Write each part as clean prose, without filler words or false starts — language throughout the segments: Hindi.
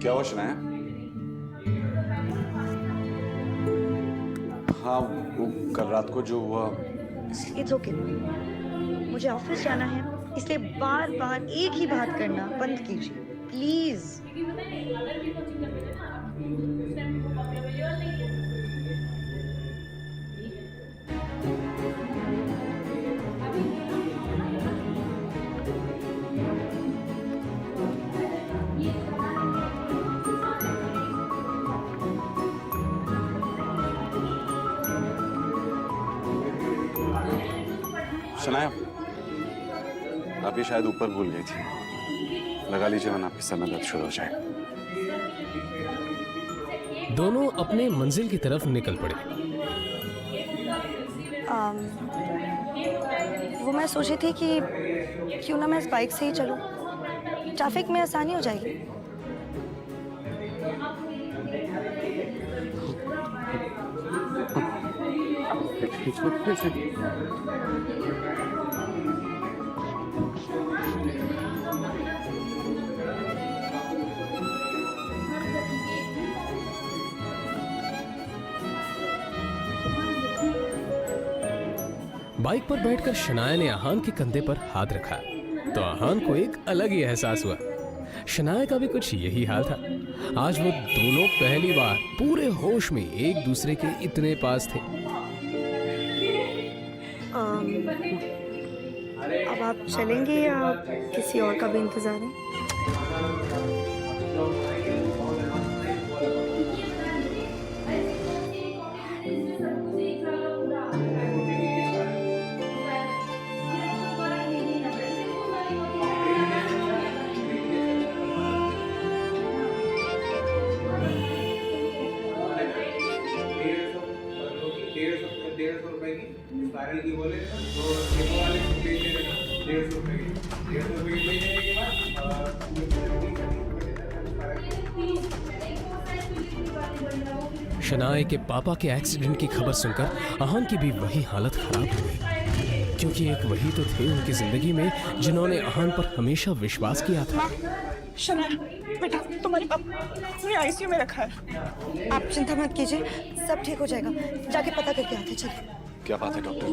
क्या हुआ शनाया? हाँ, वो कल रात को जो हुआ। It's okay. मुझे ऑफिस जाना है, इसलिए बार बार एक ही बात करना बंद कीजिए प्लीज। शनाया, आप ये शायद ऊपर भूल गई थी। लगा लीजिए वरना आपके सर में दर्द शुरू हो जाए। दोनों अपने मंजिल की तरफ निकल पड़े। वो मैं सोची थी कि क्यों ना मैं इस बाइक से ही चलूं, ट्रैफिक में आसानी हो जाएगी। बाइक पर बैठकर शनाया ने आहान के कंधे पर हाथ रखा तो आहान को एक अलग ही एहसास हुआ। शनाया का भी कुछ यही हाल था। आज वो दोनों पहली बार पूरे होश में एक दूसरे के इतने पास थे। अब आप चलेंगे या किसी और का भी इंतजार है? शनाया के पापा के एक्सीडेंट की खबर सुनकर आहान की भी वही हालत खराब हो गई, क्योंकि एक वही तो थे उनकी जिंदगी में जिन्होंने आहान पर हमेशा विश्वास किया था। शनाया बेटा, तुम्हारे पापा ने आईसीयू में रखा है। आप चिंता मत कीजिए, सब ठीक हो जाएगा। जाके पता करके आते चलिए। क्या बात है डॉक्टर,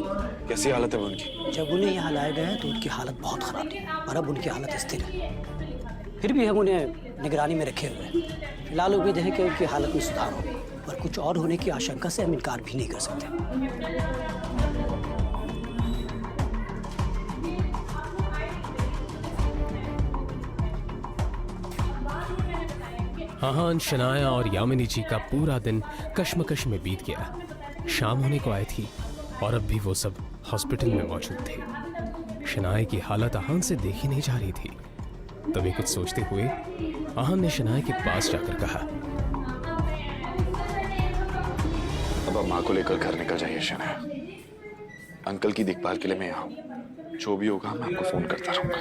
कैसी हालत है वो उनकी? जब उन्हें यहाँ लाया गया तो उनकी हालत बहुत खराब थी और अब उनकी हालत स्थिर है। फिर भी हम उन्हें निगरानी में रखे हुए हैं। फिलहाल उम्मीद है कि उनकी हालत में सुधार हो, और कुछ और होने की आशंका से हम इनकार भी नहीं कर सकते। आहान, शनाया और यामिनी जी का पूरा दिन कश्मकश में बीत गया। शाम होने को आई थी और अब भी वो सब हॉस्पिटल में मौजूद थे। शनाया की हालत आहान से देखी नहीं जा रही थी। तभी कुछ सोचते हुए आहान ने शनाया के पास जाकर कहा, अब आप माँ को लेकर घर निकल जाइए शनाया। अंकल की देखभाल के लिए मैं यहाँ हूँ। जो भी होगा मैं आपको फोन करता रहूंगा।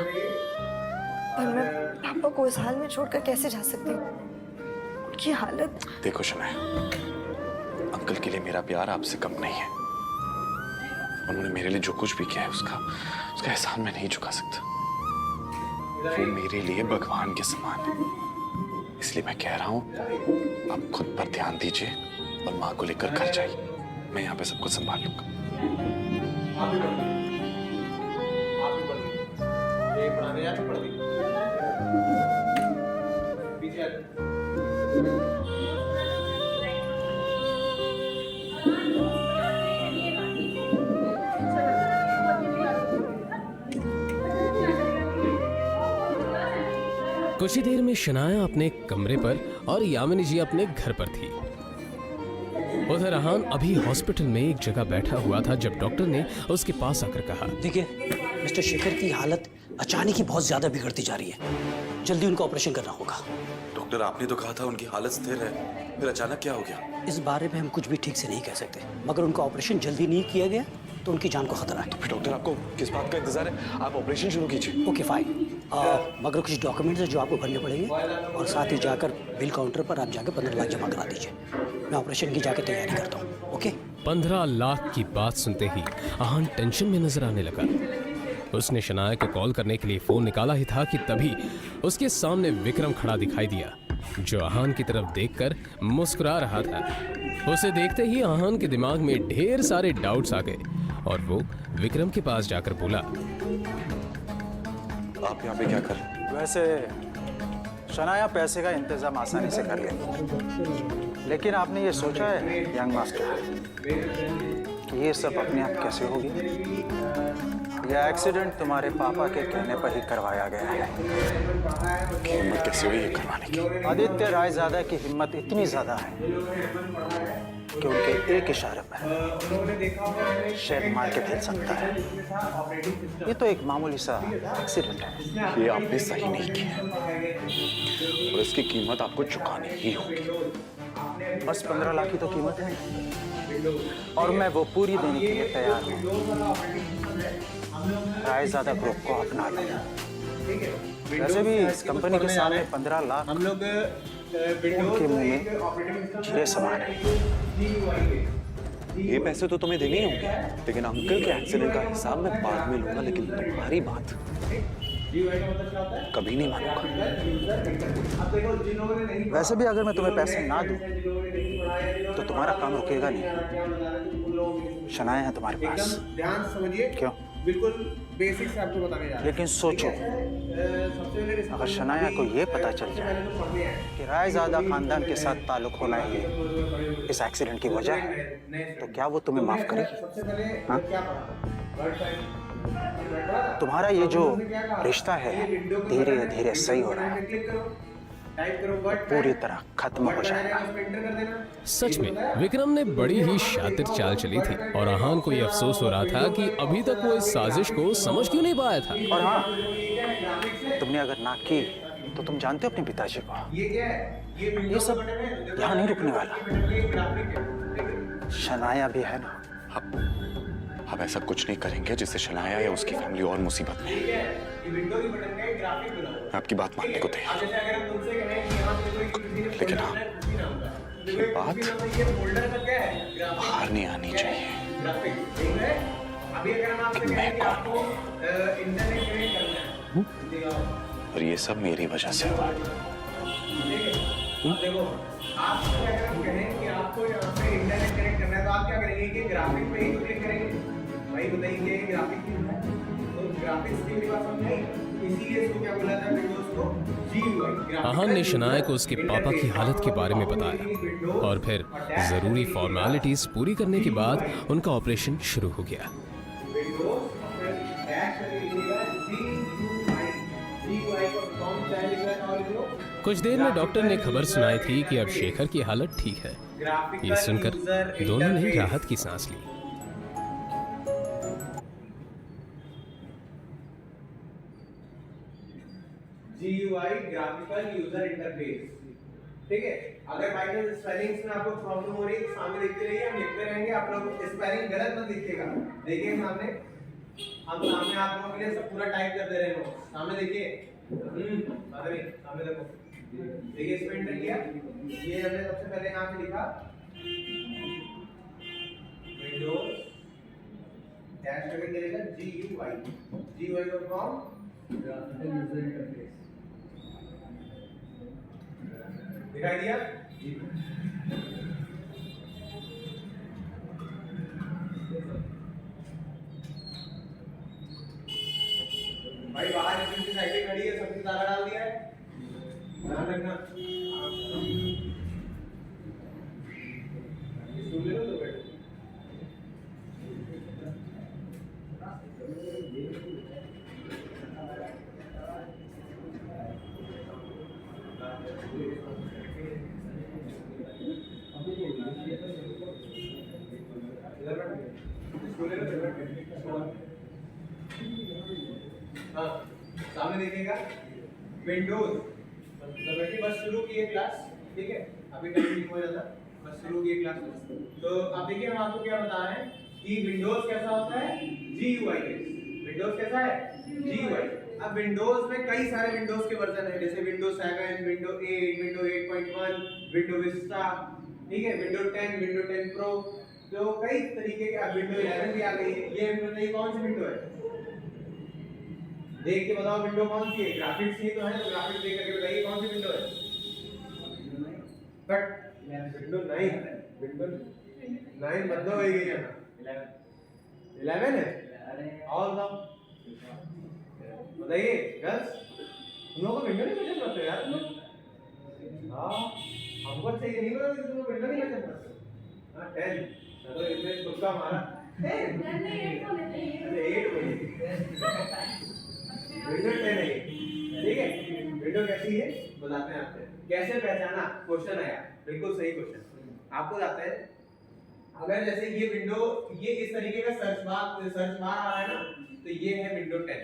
पर मैं पापा को इस हाल में छोड़कर कैसे जा सकती हूँ? उनकी हालत। देखो शनाया, अंकल के लिए मेरा प्यार आपसे कम नहीं है। उन्होंने मेरे लिए जो कुछ भी किया है उसका एहसान मैं नहीं चुका सकता। वो मेरे लिए भगवान के समान है। इसलिए मैं कह रहा हूँ, आप खुद पर ध्यान दीजिए और माँ को लेकर घर जाइए। मैं यहाँ पे सब कुछ संभाल लूंगा। कुछ ही देर में शनाया अपने कमरे पर और यामिनी जी अपने घर पर थी। उधर आहान अभी हॉस्पिटल में एक जगह बैठा हुआ था जब डॉक्टर ने उसके पास आकर कहा, देखिए, मिस्टर शेखर की हालत अचानक ही बहुत ज्यादा बिगड़ती जा रही है। जल्दी उनका ऑपरेशन करना होगा। डॉक्टर, आपने तो कहा था उनकी हालत स्थिर है, फिर अचानक क्या हो गया? इस बारे में हम कुछ भी ठीक से नहीं कह सकते, मगर उनका ऑपरेशन जल्दी नहीं किया गया तो उनकी जान को खतरा है। तो फिर डॉक्टर, आपको किस बात का इंतजार है? आप ऑपरेशन शुरू कीजिए। ओके फाइन, मगर कुछ डॉक्यूमेंट्स हैं जो आपको भरने पड़ेंगे, और साथ ही जाकर बिल काउंटर पर आप जाकर 15 लाख जमा करा दीजिए। मैं ऑपरेशन की जाकर तैयारी करता हूँ। ओके? 15 लाख की बात सुनते ही आहान टेंशन में नजर आने लगा। उसने शनाया को कॉल करने के लिए फोन निकाला ही था कि तभी उसके सामने विक्रम खड़ा दिखाई दिया। जो आहान की तरफ देखकर मुस्कुरा रहा था। उसे देखते ही आहान के दिमाग में ढेर सारे डाउट्स आ गए और वो विक्रम के पास जाकर बोला, आप यहाँ पे क्या कर रहे हैं? वैसे शनाया पैसे का इंतजाम आसानी से कर लेगी, लेकिन आपने ये सोचा है यंग मास्टर कि ये सब अपने आप कैसे होगी? यह एक्सीडेंट तुम्हारे पापा के कहने पर ही करवाया गया है। हिम्मत कैसे हुई ये करवाने की? आदित्य रायजादा की हिम्मत इतनी ज्यादा है कि उनके एक इशारे पर शेयर मार के भेज सकता है। ये तो एक मामूली सा एक्सीडेंट है। ये आपने सही नहीं किया और इसकी कीमत आपको चुकानी ही होगी। बस 15 लाख की तो कीमत है और मैं वो पूरी देने के लिए तैयार हूँ। रायजादा ग्रुप को अपना लेना। वैसे भी इस कंपनी के सामने 15 लाख उनके मुंह में छुरे समान है। ये पैसे तो तुम्हें देने ही होंगे, लेकिन अंकल के एक्सीडेंट का हिसाब मैं बाद में लूंगा, लेकिन तुम्हारी बात कभी नहीं मानूंगा। वैसे भी अगर मैं तुम्हें पैसे ना दूं तो तुम्हारा काम रुकेगा नहीं। शनाया है तुम्हारे पास, ध्यान समझिए, क्यों? बिल्कुल बेसिक से आपको बताने जा रहा लेकिन सोचो, अगर शनाया को ये पता चल जाए कि रायजादा खानदान के साथ ताल्लुक होना ही इस एक्सीडेंट की वजह है, तो क्या वो तुम्हें माफ करेगी? हाँ? तुम्हारा ये जो रिश्ता है धीरे धीरे सही हो रहा है, पूरी तरह खत्म हो जाएगा। सच में विक्रम ने बड़ी ही शातिर चाल चली थी और आहान को यह अफसोस हो रहा था कि अभी तक वो इस साजिश को समझ क्यों नहीं पाया था। और हाँ, तुमने अगर ना की तो तुम जानते हो अपने पिताजी को, ये सब यहाँ नहीं रुकने वाला। शनाया भी है ना। हम ऐसा कुछ नहीं करेंगे जिससे शनाया या उसकी फैमिली और मुसीबत में है। मैं आपकी बात मानने को तैयार हूं, लेकिन हाँ, ये बात बाहर नहीं आनी चाहिए कि मैं कौन हूं और ये सब मेरी वजह से हुआ। आपको अगर हम कहें कि आपको यहाँ पे इंटरनेट कनेक्ट करना है तो आप क्या करेंगे कि ग्राफिक पे ही क्लिक करेंगे। भाई बताइए ग्राफिक क्यों है? तो ग्राफिक्स की बात समझ इसीलिए इसको क्या बोला था विंडोज को GUI। आहान ने शनाया को उसके पापा की हालत के बारे में बताया और फिर जरूरी फॉर्मेलिटीज पूरी करने के बाद उनका ऑपरेशन शुरू हो गया। कुछ देर में डॉक्टर ने खबर सुनाई थी कि अब शेखर की हालत ठीक है। ये सुनकर दोनों ने राहत की सांस ली। GUI ग्राफिकल यूजर इंटरफेस, ठीक है। अगर बाय चांस स्पेलिंग्स में आपको प्रॉब्लम हो रही है तो सामने देखते रहिए, हम लिखते रहेंगे। आप लोग स्पेलिंग गलत मत लिखिएगा। देखिए सामने, हम सामने आप लोगों के लिए सब पूरा टाइप कर दे रहे हैं। सामने देखिए, सामने देखो, देखिए इसमें एंटर किया। ये हमने सबसे पहले यहाँ पे लिखा विंडोज डैश करके देगा GUI का फॉर्म ग्राफिकल यूजर इंटरफेस दिखाई दिया। भाई बाहर इसकी साइड खड़ी है, सबसे ताला डाल दिया है, ध्यान रखना। सुन ले लो तो बैठो। हाँ, सामने देखिएगा विंडोज। बस शुरू किए क्लास, ठीक है। अभी टाइम हो जाता, बस शुरू किए क्लास। तो अब देखिए हम आपको क्या बता रहे हैं कि विंडोज कैसा होता है, GUI। विंडोज कैसा है, GUI। अब विंडोज में कई सारे विंडोज के वर्जन है, जैसे Windows 7, window 8, window 8.1, window Vista, ठीक है, विंडो 10, विंडो 10 प्रो। तो कई तरीके के, अब विंडो 11 भी आ गई है। ये बताइए कौन सी विंडो है, देख के बताओ विंडो कौन सी है। ग्राफिक्स ही तो है, तो ग्राफिक्स देख करके बताइए कौन सी विंडो है। कट विंडो 9 बंद हो गई है ना 11 है और बताइए गर्ल्स तुम लोगों को विंडो नहीं पसंद करते यार तुम लोग हाँ हमको चाहिए नहीं पता तुम लोग विंडो नहीं पसंद करते हाँ 10 चलो इसमें तुक्का मारा विंडो 10 है ठीक है विंडो कैसी है बताते हैं आपसे कैसे पहचाना क्वेश्चन आया बिल्कुल सही क्वेश्चन आपको बताते हैं अगर जैसे ये विंडो ये इस तरीके का सर्च बार आ रहा है ना तो ये है विंडो 10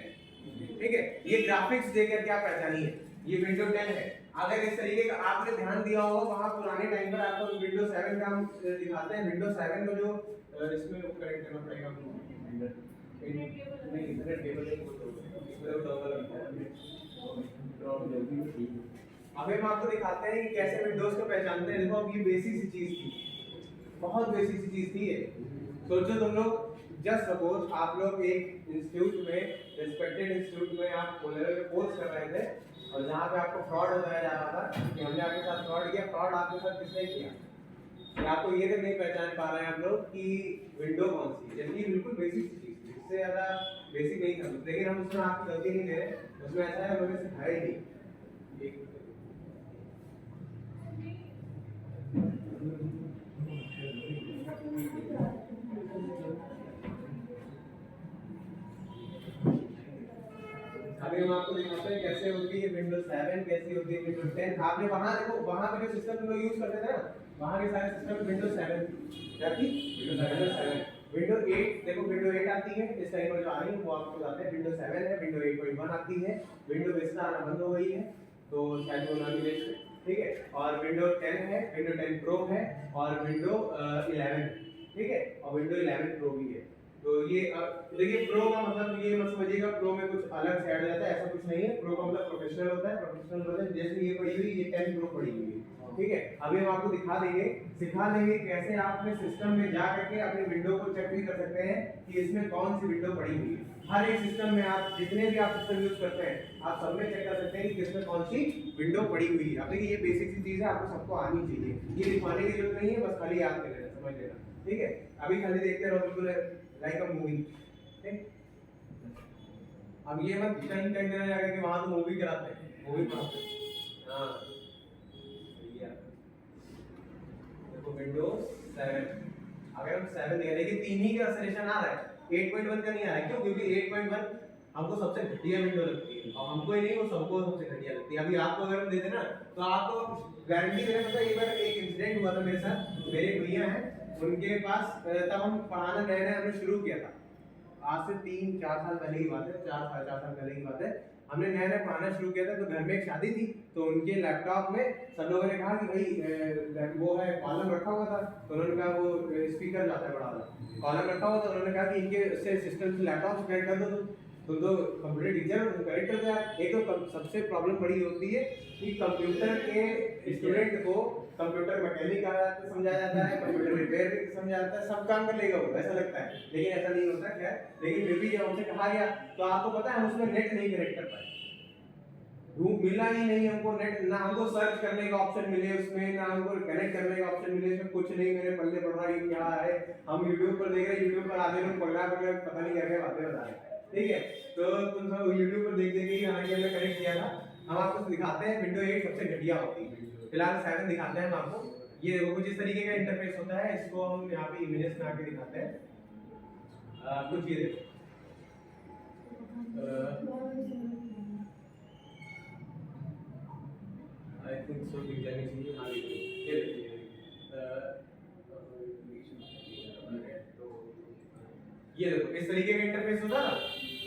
ठीक है ये ग्राफिक्स देख करके आप पहचानिए ये विंडो 10 है अगर इस तरीके का आपने ध्यान दिया हो वहां पुराने टाइम पर आपको विंडो 7 का हम दिखाते हैं विंडो 7 में जो इसमें कनेक्ट करना पड़ेगा नहीं इंटरनेट केबल नहीं इसमें तो अभी हम आपको दिखाते हैं कि कैसे विंडोज को पहचानते हैं देखो अब ये बेसिक सी चीज थी बहुत बेसिक सी चीज थी ये सोचो तुम लोग जस्ट सपोज आप लोग एक इंस्टीट्यूट में रिस्पेक्टेड इंस्टीट्यूट में आप कोर्स कर रहे थे और जहाँ पे आपको फ्रॉड बताया जा रहा था कि हमने आपके साथ फ्रॉड किया फ्रॉड आपके साथ किसने किया कि आपको ये तक नहीं पहचान पा रहे हैं आप लोग कि विंडो कौन सी है जबकि बिल्कुल बेसिक चीज थी इससे ज्यादा बेसिक नहीं था लेकिन हम उसमें आपकी गलती नहीं दे रहे उसमें ऐसा है उन्होंने सिखाया ही नहीं अभी हम आपको दिखाते हैं कैसे होती है विंडोज 7 कैसी होती है विंडोज 10 आपने वहां देखो वहां पे जो सिस्टम हम लोग यूज करते थे ना वहां के सारे सिस्टम विंडोज 7 क्या थी विंडोज 7 विंडोज 8 देखो विंडो 8 आती है इस टाइम पर जो आ रही है वो आपको बताते हैं विंडोज 7 है विंडो 8.1 आती है विंडो विस्टा आना बंद हो गई है तो शायद वो ना मिले ठीक है और विंडो 10 है विंडो 10 प्रो है और विंडो 11 ठीक है और विंडो 11 प्रो भी है तो ये देखिए प्रो का मतलब ये मत समझिएगा प्रो में कुछ अलग से ऐड हो जाता है ऐसा कुछ नहीं है प्रो का मतलब प्रोफेशनल होता है प्रोफेशनल मतलब जैसे ये पड़ी हुई ये 10 प्रो पड़ी हुई है ठीक है अभी हम आपको सिखा देंगे कैसे आप अपने सिस्टम में जा करके अपने विंडो को चेक भी कर सकते हैं कि इसमें कौन सी विंडो पड़ी हुई है हर एक सिस्टम में आप जितने भी आप सिस्टम यूज करते हैं आप सब में चेक कर सकते हैं कि किसमें कौन सी विंडो पड़ी हुई है अब देखिए ये बेसिक सी चीज है आपको सबको आनी चाहिए ये दिखाने की जरूरत नहीं है बस खाली याद कर लेना समझ लेना ठीक है अभी खाली देखते रहो बिल्कुल लाइक अ मूवी ठीक अब ये मत कहीं कहीं देना जाकर कि वहां तो मूवी कराते हैं मूवी बनाते हैं हां देखो विंडोज 7 अगर हम 7 दे रहे हैं 3 ही का सजेशन आ रहा है 8.1 का नहीं आ रहा है क्यों क्योंकि 8.1 हमको सबसे घटिया विंडो लगती है और हमको ही नहीं वो सबको सबसे घटिया लगती है अभी आपको अगर हम दे देना तो आपको गारंटी दे रहे हैं एक बार एक इंसिडेंट हुआ था मेरे साथ मेरे भैया हैं उनके पास तब हम पढ़ाना नया नया हमने शुरू किया था आज से 3-4 साल पहले की बात है 4 साल पहले की बात है हमने नया नया पढ़ाना शुरू किया था तो घर में एक शादी थी तो उनके लैपटॉप में सब लोगों ने कहा कि भाई वो है कॉलम रखा हुआ था तो उन्होंने कहा वो स्पीकर जाता है बड़ा वाला कॉलम रखा हुआ था उन्होंने कहा कि इनके से सिस्टम से लैपटॉप से कनेक्ट कर दो तुम तो कंप्यूटर टीचर हो कनेक्ट कर दो यार एक तो सबसे प्रॉब्लम बड़ी होती है कि कंप्यूटर के स्टूडेंट को कंप्यूटर मैकेनिक समझाया जाता है कंप्यूटर रिपेयर समझाया जाता है सब काम कर लेगा वो ऐसा लगता है लेकिन ऐसा नहीं होता क्या लेकिन फिर भी जब हमसे कहा गया तो आपको पता है हम उसमें नेट नहीं कनेक्ट कर पाए रूम मिला ही नहीं हमको नेट ना हमको सर्च करने का ऑप्शन मिले उसमें ना हमको कनेक्ट करने का ऑप्शन मिले इसमें कुछ नहीं मेरे पल्ले पड़ रहा है क्या है हम यूट्यूब पर देख रहे हैं यूट्यूब पर आधे लोग पगला पता नहीं क्या क्या बातें बता रहे हैं ठीक है तो तुम सब यूट्यूब पर देख देख के हालांकि हमने कनेक्ट किया था हम आपको दिखाते हैं विंडो 8 सबसे घटिया होती है फिलहाल 7 दिखाते हैं हम आपको ये देखो कुछ इस तरीके का इंटरफेस होता है इसको हम यहाँ पे इमेजेस में आके दिखाते हैं कुछ ये देखो आई थिंक सो दिख जानी चाहिए हाँ ये देखिए ये देखो इस तरीके का इंटरफेस होता है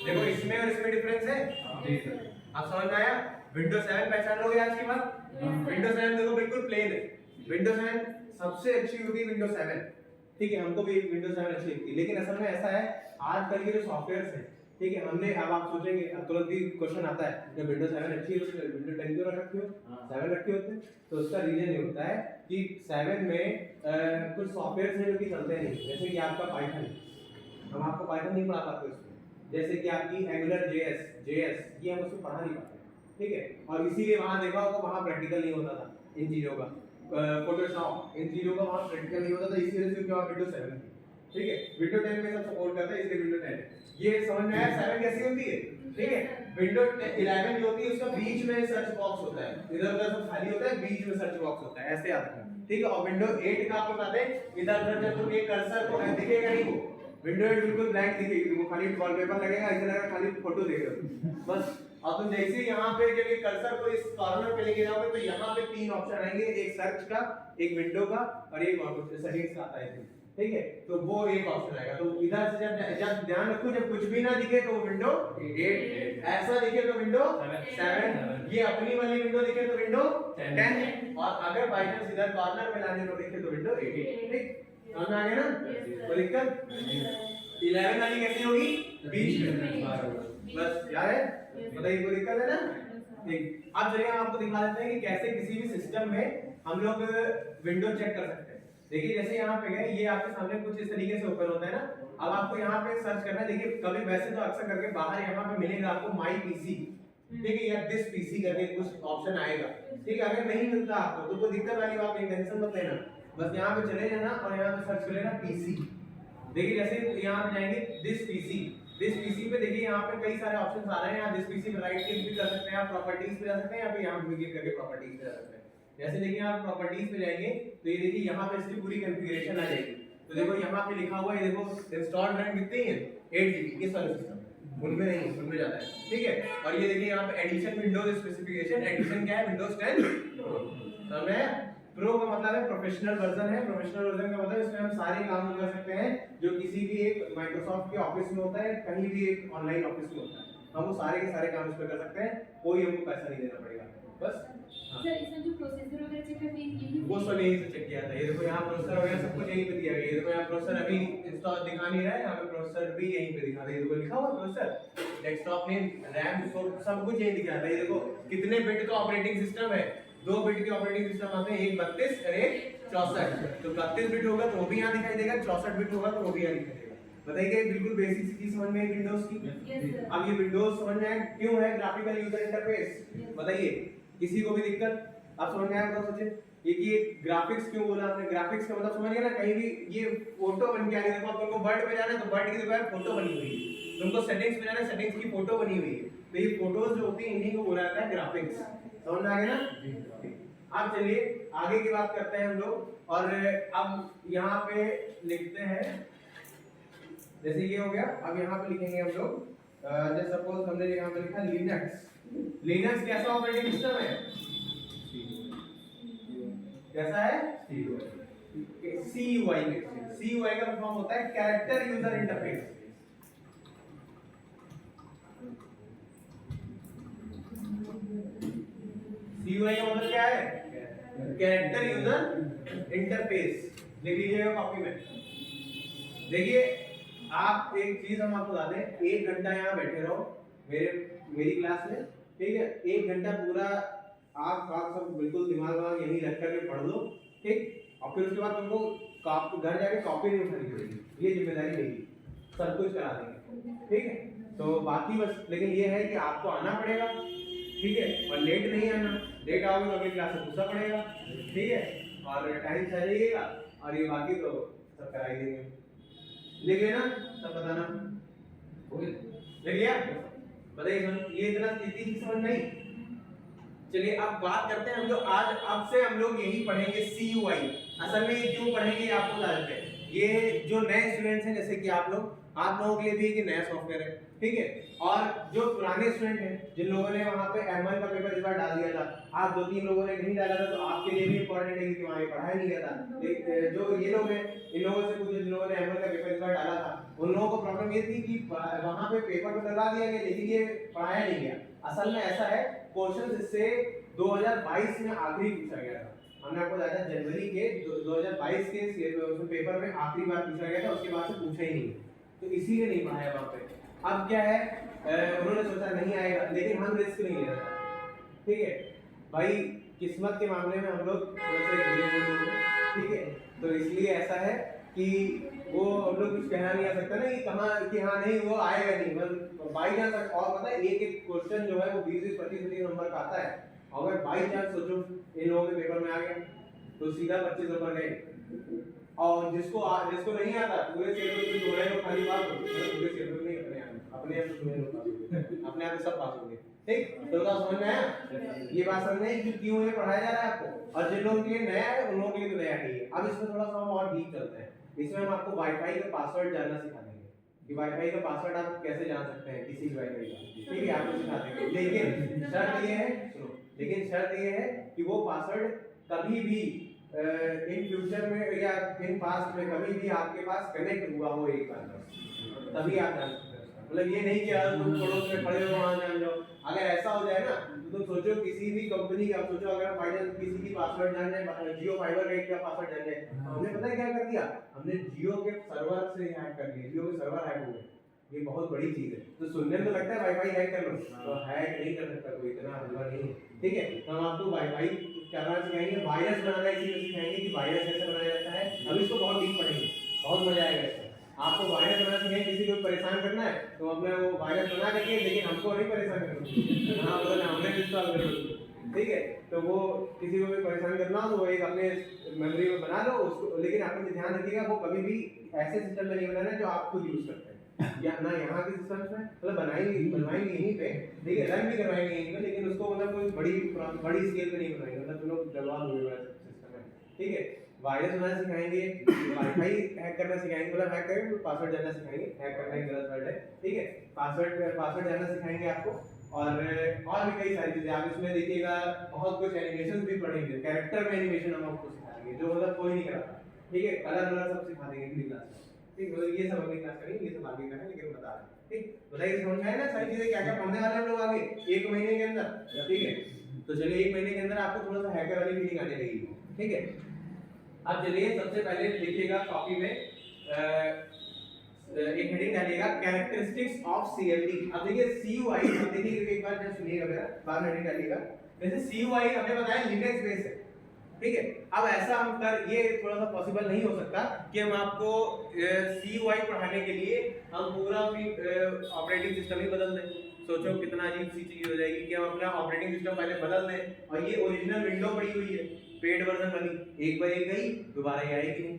देखो इसमें और इसमें डिफरेंस है जी सर आप समझ में आया विंडोज 7 पहचान लोगे आज की बात विंडोज 7 देखो बिल्कुल प्लेन है विंडोज 7 सबसे अच्छी होती है विंडोज 7 ठीक है हमको भी विंडोज 7 अच्छी लगती है लेकिन असल में ऐसा है आजकल के जो सॉफ्टवेयर्स हैं ठीक है हमने अब आप सोचेंगे तुरंत ही क्वेश्चन आता है जब विंडोज 7 अच्छी है तो विंडोज 10 क्यों रख रखे हो 7 रखे होते तो उसका रीजन ये होता है कि 7 में कुछ सॉफ्टवेयर्स हैं जो कि चलते नहीं जैसे कि आपका पाइथन हम आपको पाइथन नहीं पढ़ा पाते उसमें जैसे कि आपकी एंगुलर जेएस ये हम उसमें पढ़ा नहीं पाते ठीक है और इसीलिए वहां देखा होगा वहां प्रैक्टिकल नहीं होता था इन चीजों का फोटोशॉप, इन चीजों का वहाँ प्रैक्टिकल नहीं होता था, इसी वजह से क्यों विंडोज 7 थी। ठीक है, विंडोज 10 में सब सपोर्ट करता है, इसलिए विंडोज 10 है। ये समझ में आया 7 कैसी होती है? ठीक है, विंडोज 11 जो होती है उसका बीच में सर्च बॉक्स होता है, इधर उधर सब खाली होता है, बीच में सर्च बॉक्स होता है, ऐसे आता है। ठीक है, और विंडोज 8 का आपको बता दें, इधर उधर जब तुम ये कर्सर को दिखेगा नहीं, वो विंडोज 8 बिल्कुल ब्लैंक दिखेगी, वो खाली वॉलपेपर लगेगा, ऐसे लगेगा खाली फोटो देख रहे हो बस। और तुम जैसे ही यहाँ पे जब ये कर्सर को इस कॉर्नर पे लेके जाओगे तो यहाँ पे 3 ऑप्शन आएंगे, एक सर्च का, एक विंडो का और एक सेटिंग्स का आता है। ठीक है, तो वो एक ऑप्शन आएगा। तो इधर से जब ध्यान रखो, जब कुछ भी ना दिखे तो विंडो 8, ऐसा दिखे तो विंडो 7, ये अपनी वाली विंडो दिखे तो विंडो 10, और अगर बाय चांस इधर कॉर्नर में लाने को दिखे तो विंडो 8। ठीक, समझ में आ गया ना? कोई दिक्कत? 11 वाली कैसी होगी? बीच में, बस यार है, बताइए कोई दिक्कत है ना? ठीक, अब चलिए हम आपको दिखा देते हैं कि कैसे किसी भी सिस्टम में हम लोग विंडो चेक कर सकते हैं। देखिए जैसे यहाँ पे गए, ये आपके सामने कुछ इस तरीके से ओपन होता है ना। अब आपको यहाँ पे सर्च करना है। देखिए कभी वैसे तो अक्सर करके बाहर यहाँ पे मिलेगा आपको माई पीसी, ठीक है, या दिस पीसी करके कुछ ऑप्शन आएगा। ठीक है, अगर नहीं मिलता आपको तो कोई दिक्कत वाली बात नहीं, टेंशन मत लेना, बस यहाँ पे चले जाना और यहाँ पे सर्च कर लेना पीसी। देखिए जैसे यहाँ पे जाएंगे दिस पीसी पे, देखिए यहाँ पे कई सारे ऑप्शंस आ रहे हैं। यहाँ दिस पीसी पे राइट क्लिक भी कर सकते हैं, आप प्रॉपर्टीज पे जा सकते हैं, या फिर यहाँ पे क्लिक करके प्रॉपर्टीज पे जा सकते हैं। जैसे देखिए आप प्रॉपर्टीज पे जाएंगे तो ये देखिए यहाँ पे इसकी पूरी कॉन्फ़िगरेशन आ जाएगी। तो देखो यहाँ पे लिखा हुआ है, देखो इंस्टॉल्ड रैम कितनी है? 8 GB, इस वाले सिस्टम उनमें नहीं, उनमें जाता है। ठीक है, और ये देखिए यहाँ पे एडिशन विंडोज स्पेसिफिकेशन, एडिशन क्या है? विंडोज 10 समझ? प्रो का मतलब है प्रोफेशनल वर्जन है। प्रोफेशनल वर्जन का मतलब इसमें हम सारे काम कर सकते हैं जो किसी भी एक माइक्रोसॉफ्ट के ऑफिस में होता है, कहीं भी एक ऑनलाइन ऑफिस में होता है, हम वो सारे के सारे काम इस पे कर सकते हैं, कोई हमको पैसा नहीं देना पड़ेगा बस। सर इसमें जो प्रोसेसर वगैरह चेक करते हैं यही वो सब यहीं से चेक किया था। ये देखो यहाँ प्रोसेसर वगैरह सब कुछ यहीं पे दिया गया है। ये देखो यहाँ प्रोसेसर अभी इंस्टॉल दिखा नहीं रहा है, यहाँ पे प्रोसेसर भी यहीं पे दिखा रहा है। ये देखो लिखा हुआ प्रोसेसर, डेस्कटॉप नेम, रैम, सब कुछ यहीं दिखा रहा है। ये देखो कितने बिट का ऑपरेटिंग सिस्टम है, 2 बिट के ऑपरेटिंग सिस्टम आते हैं, एक 32 और एक 64। तो 32 बिट होगा तो वो भी यहाँ दिखाई देगा, 64 बिट होगा तो वो भी यहाँ दिखाई देगा। बताइए बिल्कुल बेसिक सी चीज समझ में आई विंडोज की। अब ये विंडोज समझ में आया क्यों है ग्राफिकल यूजर इंटरफेस? बताइए किसी को भी दिक्कत? आप समझ में आया बताओ सोचिए। ये ग्राफिक्स क्यों बोला हमने? ग्राफिक्स का मतलब समझ गए ना? कहीं भी ये फोटो बन के आ रही है, देखो तुमको वर्ड पे जाना है तो वर्ड की जगह फोटो बनी हुई है, तुमको सेटिंग्स पे जाना है सेटिंग्स की फोटो बनी हुई है। तो ये फोटोज जो होती है इन्हीं को बोला जाता है ग्राफिक्स। समझ में आ गया ना? अब चलिए आगे की बात करते हैं हम लोग, और अब यहाँ पे लिखते हैं, जैसे ये हो गया, अब यहाँ पे लिखेंगे हम लोग, जैसे सपोज हमने यहाँ पे लिखा लिनक्स। लिनक्स कैसा ऑपरेटिंग सिस्टम है? कैसा है? CUI में। CUI का फॉर्म होता है कैरेक्टर यूजर इंटरफेस। CUI का मतलब क्या है? Character user interface. लिख लीजिएगा कॉपी में। देखिए आप एक चीज हम आपको बता दें, 1 घंटा यहाँ बैठे रहो मेरी क्लास में, ठीक है, 1 घंटा पूरा आप सब बिल्कुल दिमाग यहीं रख करके पढ़ लो, ठीक, और फिर उसके बाद तुमको घर जाके कॉपी नहीं उठानी पड़ेगी, ये जिम्मेदारी मेरी, सब कुछ करा देंगे, ठीक है। तो बाकी बस लेकिन ये है कि आपको आना पड़ेगा, ठीक है, और लेट नहीं आना, लेट आओगे तो अगली क्लास से पूछना पड़ेगा, ठीक है, और टाइम से आ जाइएगा, और ये बाकी तो सब करा ही देंगे। लिख लेना, सब बताना, लिख लिया? बताइए ये इतनी चीज समझ नहीं? चलिए अब बात करते हैं हम लोग, आज अब से हम लोग यही पढ़ेंगे CUI। असल में ये क्यों पढ़ेंगे ये आपको बता देते हैं। ये जो नए स्टूडेंट्स हैं, जैसे कि आप लोगों के लिए भी एक नया सॉफ्टवेयर है, ठीक है, और जो पुराने स्टूडेंट हैं जिन लोगों ने वहाँ पे ML का पेपर इस बार डाल दिया था, आप 2-3 लोगों ने नहीं डाला था, तो आपके लिए भी इंपॉर्टेंट है कि वहाँ पढ़ाया नहीं गया था। जो ये लोग हैं इन लोगों से पूछो जिन लोगों ने ML का पेपर इस बार डाला था, उन लोगों को प्रॉब्लम ये थी कि वहाँ पे पेपर तो डलवा दिया गया लेकिन ये पढ़ाया नहीं गया। असल में ऐसा है, क्वेश्चन इससे 2022 में आखिरी पूछा गया था, हमने आपको बताया था जनवरी के 2022 के पेपर में आखिरी बार पूछा गया था, उसके बाद से पूछा ही नहीं, तो इसीलिए नहीं पढ़ाया वहाँ पे। अब क्या है, उन्होंने सोचा नहीं आएगा, लेकिन हम रिस्क नहीं ले रहे, ठीक है भाई, किस्मत के मामले में हम लोग ठीक है, तो इसलिए ऐसा है कि वो हम लोग कुछ कहना नहीं आ सकता ना कि कहाँ कि हाँ नहीं वो आएगा नहीं, मतलब बाई चांस। और पता है एक क्वेश्चन जो है वो 20-25 नंबर का आता है, अगर बाई चांस सोचो इन लोगों के पेपर में आ गया तो सीधा 25 ऊपर गए। और जिसको नहीं आता पूरे सिलेबस में दो है खाली पास हो, पूरे सिलेबस में अपने आप सब पास हो गए। ठीक, तो बात समझ में आया? ये बात समझ में कि क्यों ये पढ़ाया जा रहा है आपको, और जिन लोगों के लिए नया है उन लोगों के लिए तो नया नहीं है। अब इसमें थोड़ा सा हम और डीप चलते हैं। इसमें हम आपको वाईफाई का पासवर्ड जानना सिखा देंगे कि वाईफाई का पासवर्ड आप कैसे जान सकते हैं किसी भी वाईफाई का। ठीक है, आपको सिखा देंगे। लेकिन शर्त ये है, सुनो, लेकिन शर्त ये है कि वो पासवर्ड कभी भी इन फ्यूचर में या इन पास्ट में कभी भी आपके पास कनेक्ट हुआ हो एक बार बस, तभी आप जान सकते हैं। मतलब ये नहीं कि यार तुम पड़ोस में खड़े हो वहां जान जाओ। अगर ऐसा हो जाए ना तो तुम सोचो किसी भी कंपनी का, सोचो अगर फाइनल किसी की पासवर्ड जान जाए, जियो फाइबर रेट का पासवर्ड जान जाए, हमने पता है क्या कर दिया, हमने जियो के सर्वर से हैक कर लिया, जियो के सर्वर हैक हो गए। ये बहुत बड़ी चीज है। तो सुनने में तो लगता है वाईफाई हैक कर लो, तो हैक नहीं कर सकता कोई, इतना हल्का नहीं है। ठीक है, तो हम आपको वाईफाई करना सिखाएंगे, वायरस बनाना इसी में सिखाएंगे कि वायरस कैसे बनाया जाता है। अब इसको बहुत डीप पढ़ेंगे, बहुत मजा आएगा इसमें। आपको वायरस बनाना सिखाएंगे, किसी को परेशान करना है तो अपने वो वायरस बना करके, लेकिन हमको नहीं परेशान करना। हाँ, मतलब हमने इंस्टॉल कर लो। ठीक है, तो वो किसी को भी परेशान करना हो तो वो एक अपने मेमोरी में बना लो उसको, लेकिन आपको ध्यान रखिएगा वो कभी भी ऐसे सिस्टम में नहीं बनाना जो आप खुद यूज करते हैं, या ना यहाँ के सिस्टम्स में, मतलब बनवाएंगे यहीं पे, ठीक है, रन भी करवाएंगे यहीं पे, लेकिन उसको मतलब कोई बड़ी स्केल पे नहीं बनाएंगे, मतलब तुम लोग जवाब हुए वाला सिस्टम है। ठीक है, वायरस बनाना सिखाएंगे, वाईफाई हैक करना सिखाएंगे, मतलब हैक करेंगे, पासवर्ड जानना सिखाएंगे, हैक करना एक गलत वर्ड है। ठीक है, पासवर्ड जानना सिखाएंगे आपको, और भी कई सारी चीजें आप इसमें देखिएगा। बहुत कुछ एनिमेशन भी पढ़ेंगे, कैरेक्टर में एनिमेशन हम आपको सिखाएंगे जो मतलब कोई नहीं कराता। ठीक है, कलर वलर सब सिखा देंगे अगली क्लास में। ठीक, मतलब ये सब अगली क्लास करेंगे, ये सब आगे करेंगे, लेकिन बता रहे हैं। ठीक, बताइए समझ में आया ना सारी चीजें क्या क्या पढ़ने वाले हम लोग आगे 1 महीने के अंदर। ठीक है, तो चलिए 1 महीने के अंदर आपको थोड़ा सा हैकर वाली फीलिंग आने लगेगी। ठीक है, अब चलिए सबसे पहले लिखिएगा कॉपी में एक हेडिंग डालिएगा, कैरेक्टरिस्टिक्स ऑफ CMD। अब देखिए CUI, अब देखिए एक बार जस्ट सुनिएगा मेरा, बाद में हेडिंग डालिएगा। जैसे CUI हमने बताया लिनक्स बेस है। ठीक है, अब ऐसा हम कर, ये थोड़ा सा पॉसिबल नहीं हो सकता कि हम आपको CUI पढ़ाने के लिए हम पूरा ऑपरेटिंग सिस्टम ही बदल दें। सोचो कितना अजीब सी चीज हो जाएगी कि हम अपना ऑपरेटिंग सिस्टम पहले बदल दें, और ये ओरिजिनल विंडो पड़ी हुई है, पेड वर्जन वाली, एक बार ये गई दोबारा ये आएगी नहीं।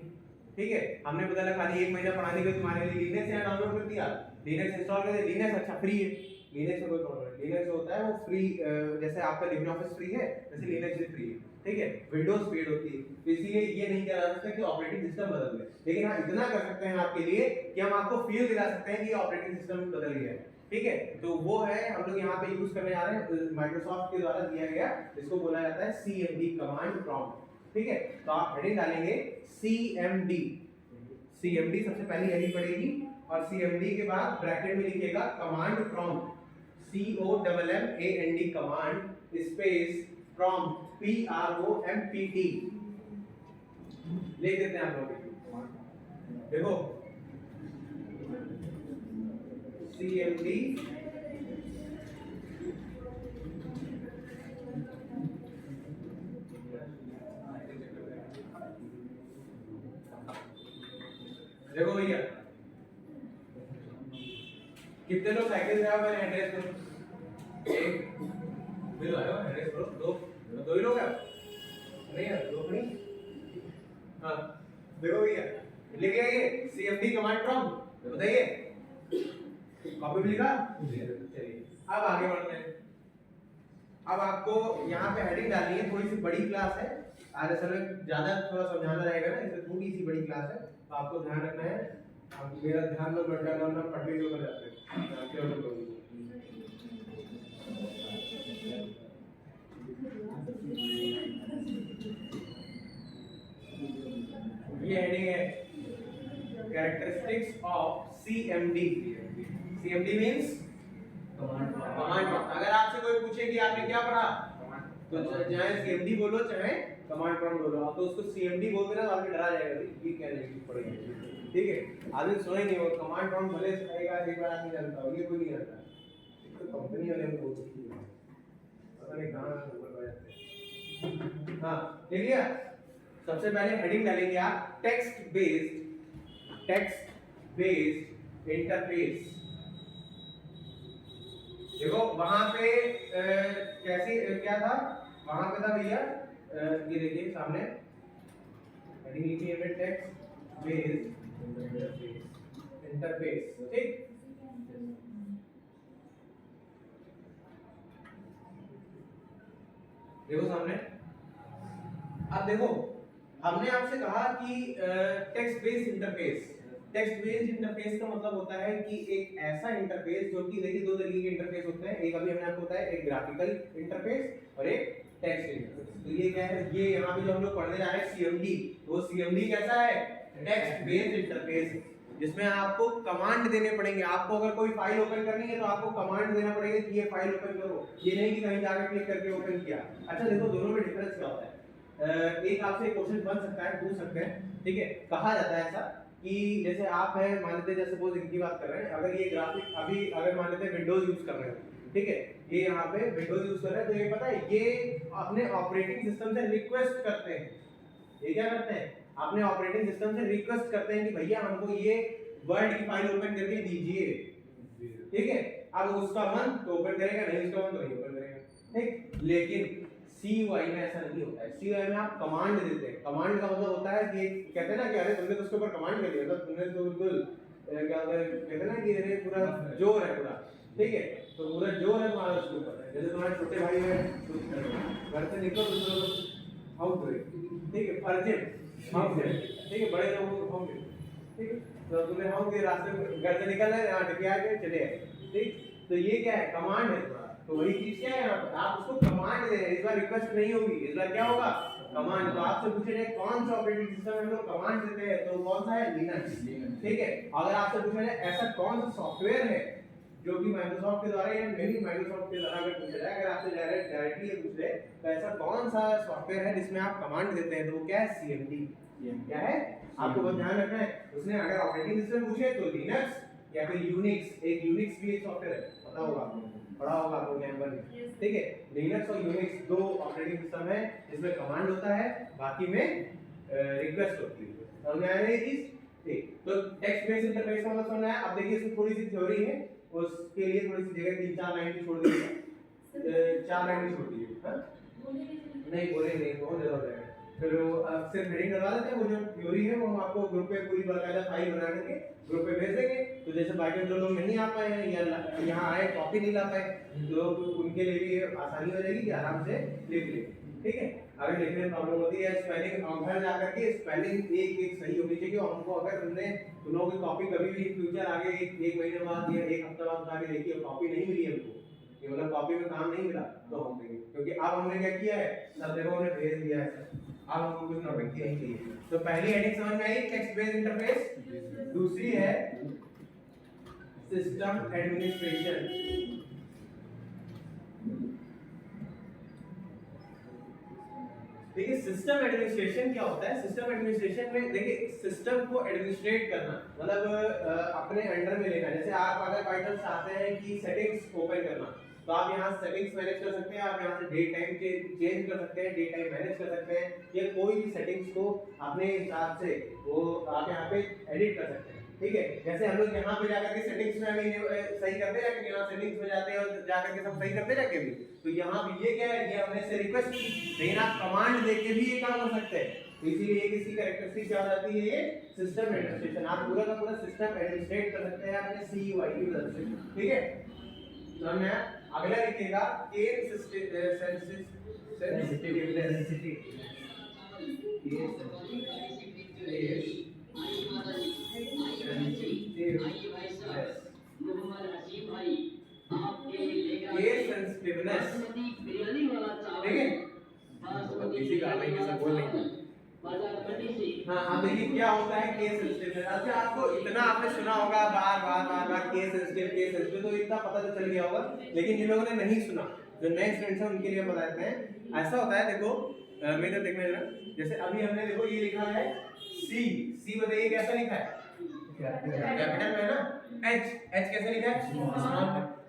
ठीक है, हमने पता लगा खाली 1 महीना पढ़ाने के तुम्हारे लिए लिनक्स यहाँ डाउनलोड कर दिया, लिनक्स इंस्टॉल कर दिया। लिनक्स अच्छा फ्री है, लिनक्स में कोई प्रॉब्लम नहीं, लिनक्स होता है वो फ्री, जैसे आपका लिब्रियोफिस फ्री है वैसे लिनक्स भी फ्री है। ठीक है, विंडोज पेड होती है, तो इसीलिए ये नहीं कह सकता कि ऑपरेटिंग सिस्टम बदल गया, लेकिन हाँ इतना कर सकते हैं आपके लिए कि हम आपको फील दिला सकते हैं कि ऑपरेटिंग सिस्टम बदल गया है। ठीक है, तो वो है हम लोग यहाँ पे यूज करने जा रहे हैं, माइक्रोसॉफ्ट के द्वारा दिया गया, इसको बोला जाता है CMD, कमांड प्रॉम्प्ट। ठीक है, तो आप हेडिंग डालेंगे CMD, CMD सबसे पहली हेडिंग पड़ेगी, और CMD के बाद ब्रैकेट में लिखिएगा command prompt, COMMAND, command space prompt, PROMPT लिख देते हैं आप लोग। देखो CMD देखो भैया कितने लोग पैकेज है मैंने एड्रेस को एक बिल आया एड्रेस करो, दो ही लोग हैं नहीं यार, दो नहीं। हाँ देखो भैया लिख लिया ये CMD कमांड प्रॉम्प्ट, बताइए कॉपी में लिखा। चलिए अब आगे बढ़ते हैं। अब आपको यहाँ पे हेडिंग डालनी है, थोड़ी सी बड़ी क्लास है, आज असल में ज्यादा थोड़ा समझाना रहेगा ना, इसलिए थोड़ी सी बड़ी क्लास है, तो आपको ध्यान रखना है। अब मेरा ध्यान में बढ़ जाता है ना, पढ़ने के ऊपर जाते हैं। ये हेडिंग है characteristics of CMD। CMD means command. अगर आपसे कोई पूछे कि आपने क्या पढ़ा, तो चाहे CMD बोलो चाहे कमांड प्रॉम्प्ट बोलो, आप तो उसको CMD बोल देना तो आदमी डरा जाएगा, ये क्या लैंग्वेज पढ़ेंगे। ठीक है, आदमी सोए नहीं, वो कमांड प्रॉम्प्ट भले सिखाएगा, एक बार आदमी जानता हो, ये कोई नहीं जानता। तो कंपनी वाले हमको बोल सकती है, पता नहीं कहां ऊपर आ जाते हैं। हां देख लिया, सबसे पहले हेडिंग डालेंगे आप टेक्स्ट बेस्ड इंटरफेस। देखो वहां पे कैसी क्या था, वहां पे था भैया, ये देखिए सामने हेडिंग लिखिए में टेक्स्ट बेस्ड इंटरफेस। ठीक, देखो सामने, अब देखो हमने आपसे कहा कि text based interface. Text based interface का मतलब होता है कि एक ऐसा इंटरफेस जो कि देखिए दो तरीके के इंटरफेस होते हैं, एक अभी हमने आपको बताया, एक ग्राफिकल इंटरफेस और एक टेक्स्ट इंटरफेस। तो ये क्या है, ये यहाँ पे जो हम लोग पढ़ने जा रहे हैं CMD, तो वो CMD कैसा है, टेक्स्ट बेस्ड इंटरफेस, जिसमें आपको कमांड देने पड़ेंगे। आपको अगर कोई फाइल ओपन करनी है तो आपको कमांड देना पड़ेगा कि ये फाइल ओपन करो, ये नहीं कि कहीं जाकर क्लिक करके ओपन किया। अच्छा देखो दोनों में डिफरेंस क्या होता है। एक आपसे क्वेश्चन बन सकता है, पूछ सकते हैं, ठीक है, कहा जाता है ऐसा कि जैसे आप है, मान लेते हैं, जैसे सपोज इनकी बात कर रहे हैं, अगर ये ग्राफिक अभी अगर मान लेते हैं विंडोज यूज कर रहे हैं, ठीक है, ये यहाँ पे विंडोज यूज कर रहे हैं, तो ये पता है ये अपने ऑपरेटिंग सिस्टम से रिक्वेस्ट करते हैं, ये क्या करते हैं, अपने ऑपरेटिंग सिस्टम से रिक्वेस्ट करते हैं कि भैया हमको ये वर्ड की फाइल ओपन करके दीजिए, ठीक है। अब उसका मन तो ओपन करेगा, नहीं उसका मन तो नहीं ओपन करेगा, ठीक। लेकिन CUI में ऐसा नहीं होता है। CUI में आप कमांड देते हैं। कमांड का मतलब होता है कि कहते हैं ना कि अरे तुमने तो उसके ऊपर कमांड कर दिया था, तुमने तो बिल्कुल क्या कहते हैं ना कि अरे पूरा जोर है पूरा, ठीक है, तो पूरा जोर है तुम्हारा उसके ऊपर। जैसे तुम्हारे छोटे भाई है, घर से निकलो तो हाउ टू, ठीक है, अर्जेंट हाउ टू, ठीक है, बड़े लोगों को हाउ टू, ठीक है, तो तुमने हाउ के रास्ते घर से निकल रहे, यहाँ टिक आके चले आए, ठीक। तो ये क्या है, कमांड है। तो वही चीज क्या है, आप उसको कमांड दे रहे हैं। इस बार रिक्वेस्ट नहीं होगी, इस बार क्या होगा, कमांड। तो आपसे पूछे जाए कौन सा ऑपरेटिंग सिस्टम हम लोग कमांड देते हैं, तो कौन सा है, लिनक्स, ठीक है। अगर आपसे पूछा जाए ऐसा कौन सा सॉफ्टवेयर है जो कि माइक्रोसॉफ्ट के द्वारा या नहीं माइक्रोसॉफ्ट के द्वारा अगर पूछा जाए, अगर आपसे डायरेक्टली ये पूछ ले तो ऐसा कौन सा सॉफ्टवेयर है जिसमें आप कमांड देते हैं, तो वो क्या है, CMD। क्या है, आपको बहुत ध्यान रखना है। उसने अगर ऑपरेटिंग सिस्टम पूछे तो लिनक्स या फिर यूनिक्स, एक यूनिक्स भी एक सॉफ्टवेयर है, पता होगा आपको, पढ़ा होगा आपको कैम्पर में, ठीक है। लिनक्स और यूनिक्स दो ऑपरेटिंग सिस्टम है जिसमें कमांड होता है, बाकी में रिक्वेस्ट होती है। समझ आया ये चीज, ठीक। तो टेक्स्ट बेस्ड इंटरफेस का मतलब समझना है। अब देखिए इसमें थोड़ी सी थ्योरी है, उसके लिए थोड़ी सी जगह 3-4 लाइन की छोड़ दीजिए, 4 लाइन की छोड़ दीजिए, हां नहीं बोले नहीं, बहुत ज्यादा हो जाएगा। फिर वो सिर्फ हेडिंग करवा देते हैं, वो जो थ्योरी है वो हम आपको ग्रुप पे पूरी बाकायदा फाइल बना करके ग्रुप पे भेज देंगे। तो जैसे बाकी जो लोग नहीं आ पाए हैं या यहाँ आए कॉपी नहीं ला पाए, तो उनके लिए भी आसानी हो जाएगी कि आराम से लिख ले, ठीक है। अगर लिखने में प्रॉब्लम होती है, स्पेलिंग घर जा करके स्पेलिंग एक सही होनी चाहिए। हमको अगर तुम लोगों की कॉपी कभी भी फ्यूचर आगे एक महीने बाद या एक हफ्ते बाद आगे देखिए कॉपी नहीं मिली हमको, ये मतलब कॉपी में काम नहीं मिला, तो हम देंगे, क्योंकि अब हमने क्या किया है, सब देखो हमने भेज दिया है, अब हमको कुछ नौटंकी नहीं चाहिए। तो पहली हेडिंग समझ में आई, टेक्स्ट बेस्ड इंटरफेस। दूसरी है सिस्टम एडमिनिस्ट्रेशन। देखिए सिस्टम एडमिनिस्ट्रेशन क्या होता है। सिस्टम एडमिनिस्ट्रेशन में देखिए सिस्टम को एडमिनिस्ट्रेट करना मतलब अपने अंडर में लेना। जैसे आप अगर बाय चांस चाहते हैं कि सेटिंग्स ओपन करना, तो आप यहाँ सेटिंग्स मैनेज कर सकते हैं, आप यहाँ से डे टाइम चेंज कर सकते हैं, डे टाइम मैनेज कर सकते हैं, या कोई भी सेटिंग्स को अपने हिसाब से वो आप यहाँ पे एडिट कर सकते हैं, ठीक है। जैसे हम लोग यहाँ पे जाकर के सेटिंग्स में अभी सही करते जाके, यहाँ सेटिंग्स में जाते हैं और जाकर के सब सही करते जाके भी, तो यहाँ भी ये क्या है, ये हमने से रिक्वेस्ट की, लेकिन आप कमांड देके भी ये काम कर सकते हैं। तो इसीलिए किसी कैरेक्टरिस्टिक क्या हो जाती है, ये सिस्टम एडमिनिस्ट्रेशन। आप पूरा का पूरा सिस्टम एडमिनिस्ट्रेट कर सकते हैं अपने CUI की मदद से, ठीक है। तो मैं अगला लिखिएगा केस सेंसिटिवनेस, ठीक है। इसी का मैं कैसे बोल नहीं। हाँ अब देखिए क्या होता है केस सेंसिटिव। अच्छा आपको इतना आपने सुना होगा बार केस सेंसिटिव, तो इतना पता तो चल गया होगा, लेकिन जिन लोगों ने नहीं सुना, जो नए स्टूडेंट्स हैं उनके लिए बताते हैं। ऐसा होता है, देखो मेरे देखने में, जैसे अभी हमने देखो ये लिखा है सी बताइए कैसा लिखा है, कैपिटल में ना, एच कैसे लिखा है, स्मॉल।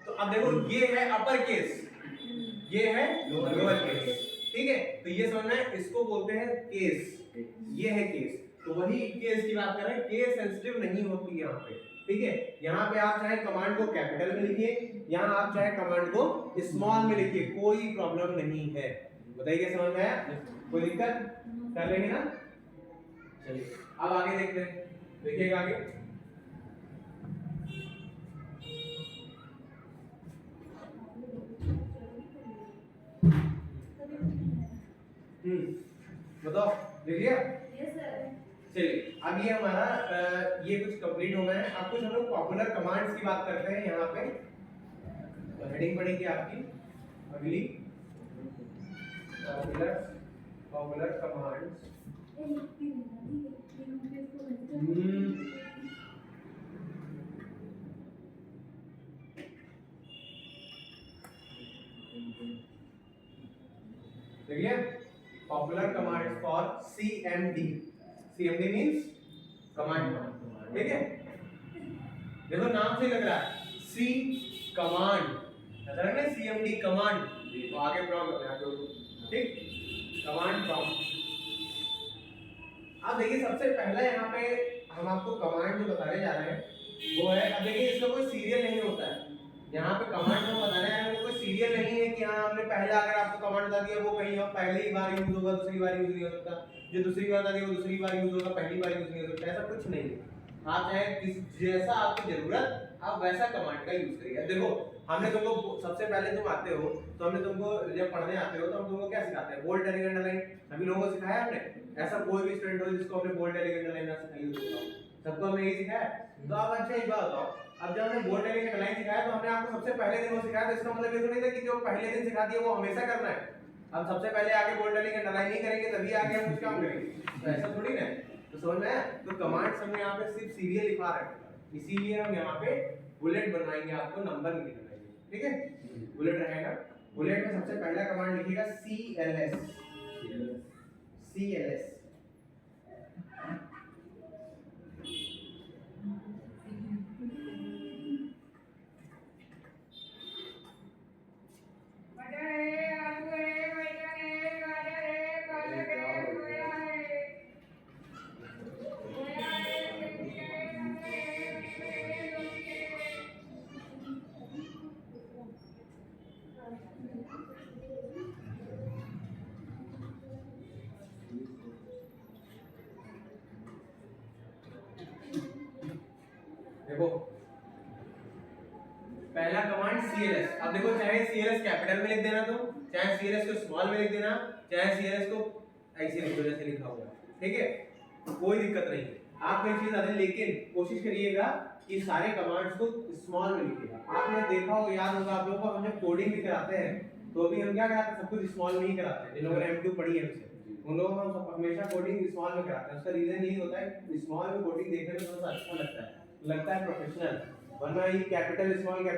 तो अब देखो ये है अपर केस, ये है लोअर केस, ठीक है। तो ये समझना है, इसको बोलते हैं केस, ये है केस। तो वही केस की बात कर रहे हैं, केस सेंसिटिव नहीं होती यहाँ पे, ठीक है। यहाँ पे आप चाहे कमांड को कैपिटल में लिखिए, यहाँ आप चाहे कमांड को स्मॉल में लिखिए, कोई प्रॉब्लम नहीं है। बताइए समझ में आया, कोई दिक्कत कर लेंगे ना। चलिए अब आगे देखते हैं, देखिएगा आगे। बताओ देख लिया? Yes sir. चलिए अब ये हमारा ये कुछ कंप्लीट हो गया है। अब कुछ हम लोग पॉपुलर कमांड्स की बात करते हैं यहाँ पे। तो हेडिंग पड़ेगी आपकी अगली पॉपुलर कमांड्स। देखिए popular commands for CMD। CMD means command, ठीक है? देखो नाम से लग रहा है C कमांड, नजर है ना CMD कमांड, तो आगे प्रॉम्प्ट है आपको, ठीक? Command prompt. अब देखिए सबसे पहला यहाँ पे हम आपको कमांड जो बताने जा रहे हैं वो है, अब देखिए इसका कोई सीरियल नहीं होता है। यहाँ पे कमांड हम बताने जा रहे हैं, कोई सीरियल नहीं है कि हाँ हमने पहला अगर आपको कमांड बता दिया वो कहीं और पहली बार यूज होगा, दूसरी बार यूज नहीं हो सकता, जो दूसरी बार बता दिया वो दूसरी बार यूज होगा, पहली बार यूज नहीं हो सकता, ऐसा कुछ नहीं है। आप चाहे जैसा आपकी जरूरत आप वैसा कमांड का यूज करिए। देखो हमने तुमको सबसे पहले तुम आते हो तो हमने तुमको जब पढ़ने आते हो तो हम तुमको क्या सिखाते हैं? बोल्ड, टैलिंग, अंडरलाइन सभी लोगों को सिखाया हमने। ऐसा कोई भी स्टूडेंट हो जिसको हमने बोल्ड, टैलिंग, अंडरलाइन ना सिखाई हो, सबको हमने यही सिखाया। तो अब अच्छा एक बात बताओ, अब जब हमने बोल्ड, टैलिंग, अंडरलाइन सिखाया तो हमने आपको सबसे पहले दिन वो सिखाया, तो इसका मतलब ये तो नहीं था कि जो पहले दिन सिखा दिया वो हमेशा करना है। हम सबसे पहले आके बोल्ड, टैलिंग, अंडरलाइन नहीं करेंगे तभी आगे हम कुछ काम करेंगे, तो ऐसा थोड़ी ना। तो समझ में आया? तो कमांड्स हमने यहाँ पे सिर्फ सीरियल लिखा रखा है, इसीलिए हम यहाँ पे बुलेट बनवाएंगे, आपको नंबर नहीं बनाएंगे, ठीक है? बुलेट रहेगा। बुलेट में सबसे पहला कमांड लिखिएगा CLS। CLS देखो पहला कमांड CLS। अब देखो चाहे CLS कैपिटल में लिख देना, तो चाहे CLS को स्मॉल में लिख देना, चाहे CLS को ऐसे लिख दो जैसे लिखा हुआ है, ठीक है? कोई दिक्कत नहीं है, आप एक चीज आते, लेकिन कोशिश करिएगा कि सारे कमांड्स को स्मॉल में लिखिएगा। आपने देखा हो, याद होगा आप लोगों को, हम जब कोडिंग भी कराते हैं तो भी हम क्या कराते हैं? सब कुछ स्मॉल में ही कराते हैं। जिन लोगों ने M2 पढ़ी है हमसे, उन लोगों को हम सब हमेशा कोडिंग स्मॉल में कराते हैं। उसका रीजन यही होता है, स्मॉल में कोडिंग देखने में थोड़ा सा अच्छा लगता है प्रोफेशनल, वरना ये कैपिटल स्मॉल के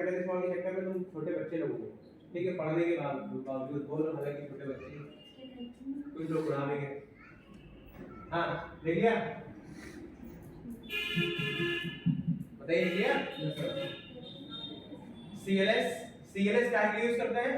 चक्कर में तुम छोटे बच्चे लोग हो, ठीक है? पढ़ने के बावजूद बोल रहे हालांकि छोटे बच्चे कुछ लोग पढ़ा देंगे। हाँ देख लिया, बताइए लिख लिया? CLS क्या यूज करते हैं?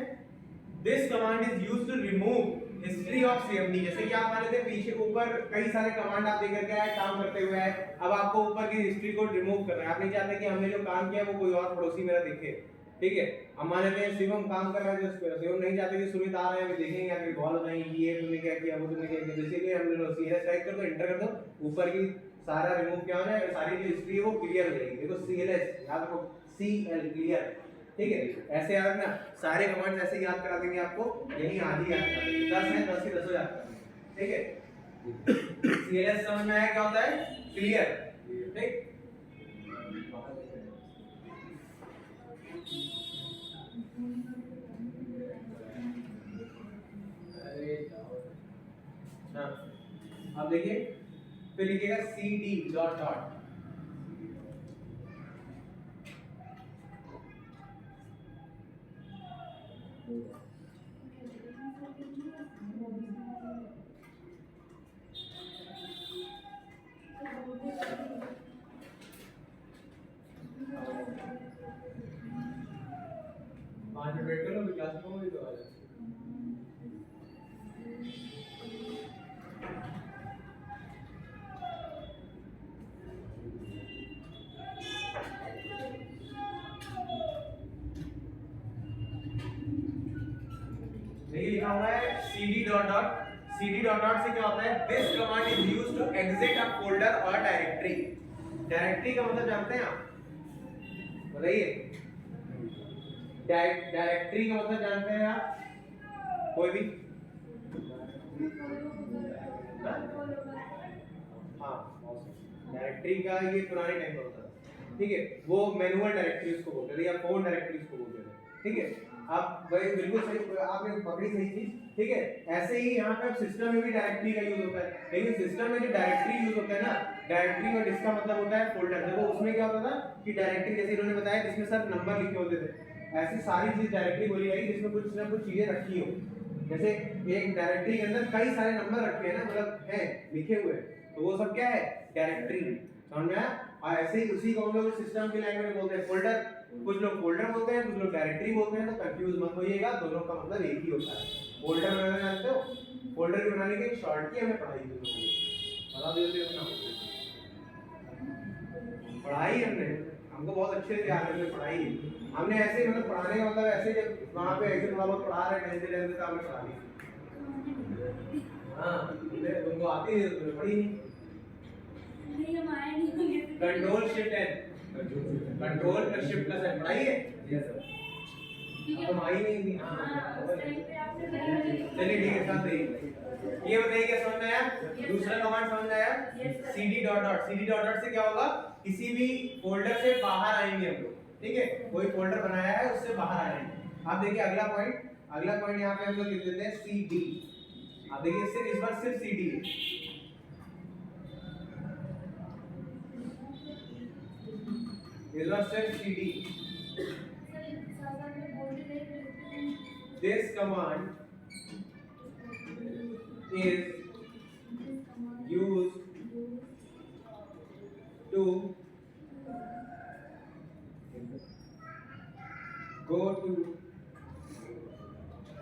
This command is used to remove history of CMD। जैसे कि आप मान लेते पीछे ऊपर कई सारे कमांड आप देकर के आए, काम करते हुए आए, अब आपको ऊपर की हिस्ट्री को रिमूव करना है। आप नहीं चाहते कि हमने जो काम किया वो कोई और पड़ोसी मेरा देखे, ठीक है? हम मान लेते हैं शिवम काम कर रहा है, जो शिवम नहीं चाहते कि सुमित आ रहे हैं, देखेंगे आगे कॉल हो जाएंगे, ये तुमने क्या किया, वो तुमने क्या किया, इसीलिए हमने CLS टाइप कर दो, एंटर कर दो, ऊपर की सारा रिमूव क्या हो जाएगा, सारी जो हिस्ट्री है वो क्लियर हो जाएगी। देखो CLS याद रखो, CL क्लियर, ठीक है? ऐसे याद रखना, सारे कमांड्स ऐसे याद करा देंगे आपको, यही आज ही याद करा देंगे, 10 है 10 ही 10 याद करा देंगे, ठीक है? CLS समझ में आया क्या होता है? क्लियर, ठीक? हाँ अब देखिए, फिर लिखिएगा CD डॉट डॉट। पाँच मिनट वेट करो, क्लास में होगी तो आ जाए। देखिए लिखा हुआ है CD dot dot cd dot dot से क्या होता है, this command is used to exit a folder और डायरेक्टरी। डायरेक्टरी का मतलब जानते हैं आप, बताइए। डायरेक्टरी का मतलब जानते हैं आप, कोई भी? हाँ, डायरेक्टरी का ये पुराने टाइम में होता था, ठीक है। वो मैनुअल डायरेक्टरी उसको बोलते थे या फोन डायरेक्टरी उसको बोलते थे, ठीक है। आप वही बिल्कुल सही, आपने पकड़ी सही चीज, ठीक है। ऐसे ही यहाँ पे सिस्टम में भी डायरेक्टरी का यूज होता है, लेकिन सिस्टम में जो डायरेक्टरी यूज होता है ना, डायरेक्टरी और इसका मतलब होता है फोल्डर। देखो उसमें क्या होता था कि डायरेक्टरी जैसे इन्होंने बताया जिसमें सब नंबर लिखे होते थे, ऐसी सारी चीज डायरेक्टरी बोली जाएगी जिसमें कुछ ना कुछ चीजें रखी हो। जैसे एक डायरेक्टरी के अंदर कई सारे नंबर रखे हैं ना, मतलब है लिखे हुए, तो वो सब क्या है, डायरेक्टरी। समझ में आया? और ऐसे ही उसी को हम लोग सिस्टम की लैंग्वेज में बोलते हैं फोल्डर। कुछ लोग फोल्डर बोलते हैं, कुछ लोग डायरेक्टरी बोलते हैं, तो कंफ्यूज मत होइएगा, दोनों का मतलब एक ही होता है। फोल्डर बनाना जानते हो? फोल्डर बनाने की एक शॉर्ट की हमें पढ़ाई थी, बता देते हो ना, पढ़ाई हमको बहुत अच्छे से याद है, पढ़ाई हमने ऐसे मतलब पढ़ाने का मतलब ऐसे जब वहाँ पे ऐसे थोड़ा बहुत पढ़ा रहे हैं टेंथ तो हमने पढ़ा ली। हाँ, तुमको आती है, तुमने पढ़ी नहीं? Control shift N, control plus shift plus N पढ़ाई है? तुम आई नहीं थी। चलिए ठीक है, साथ रहिए। ये बताइए क्या समझ में आया? दूसरा कमांड समझ में आया? cd dot dot, cd dot dot से क्या होगा, किसी भी फोल्डर से बाहर आएंगे हम लोग, ठीक है। कोई फोल्डर बनाया है उससे बाहर आ जाएंगे। आप देखिए अगला पॉइंट यहाँ पे हम लोग लिख देते हैं cd। आप देखिए सिर्फ इस बार सिर्फ cd है, इस बार सिर्फ cd। This command is used to go to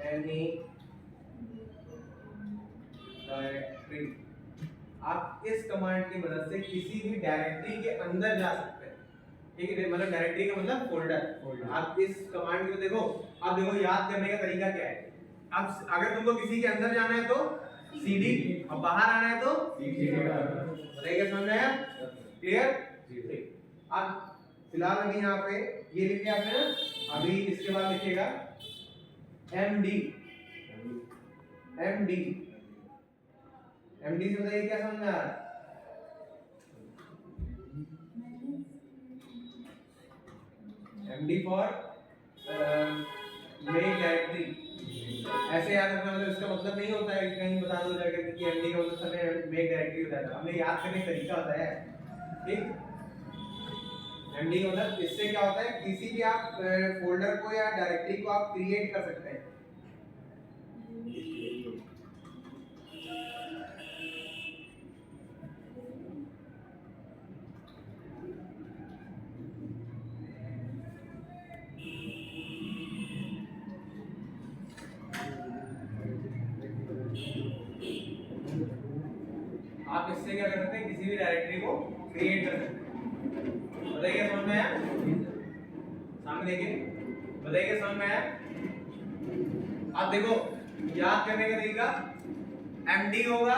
any directory। आप इस कमांड की मदद से किसी भी डायरेक्टरी के अंदर जा सकते हैं, ठीक है। मतलब डायरेक्टरी का मतलब फोल्डर। आप इस कमांड को देखो, आप देखो याद करने का तरीका क्या है। अब अगर तुमको किसी के अंदर जाना है तो cd और बाहर आना है तो बताइए, समझ में आया? क्लियर? अब फिलहाल अभी यहाँ पे ये लिखे आपने ना, अभी इसके बाद लिखिएगा md। md से बताइए क्या समझ में आ रहा है? md for make directory. ऐसे याद रखना, मतलब इसका मतलब नहीं होता है कि कहीं बता दो जाकर कि md का मतलब सब मेक डायरेक्टरी होता है। हमने याद करने का तरीका होता है, ठीक। md का मतलब इससे क्या होता है, किसी भी आप फोल्डर को या डायरेक्टरी को आप क्रिएट कर सकते हैं। आप इससे क्या कर सकते हैं, किसी भी डायरेक्टरी को क्रिएट कर सकते हैं। बताइए समझ में आया? सामने देखिए, बताइए समझ में आया? आप देखो याद करने का तरीका, md होगा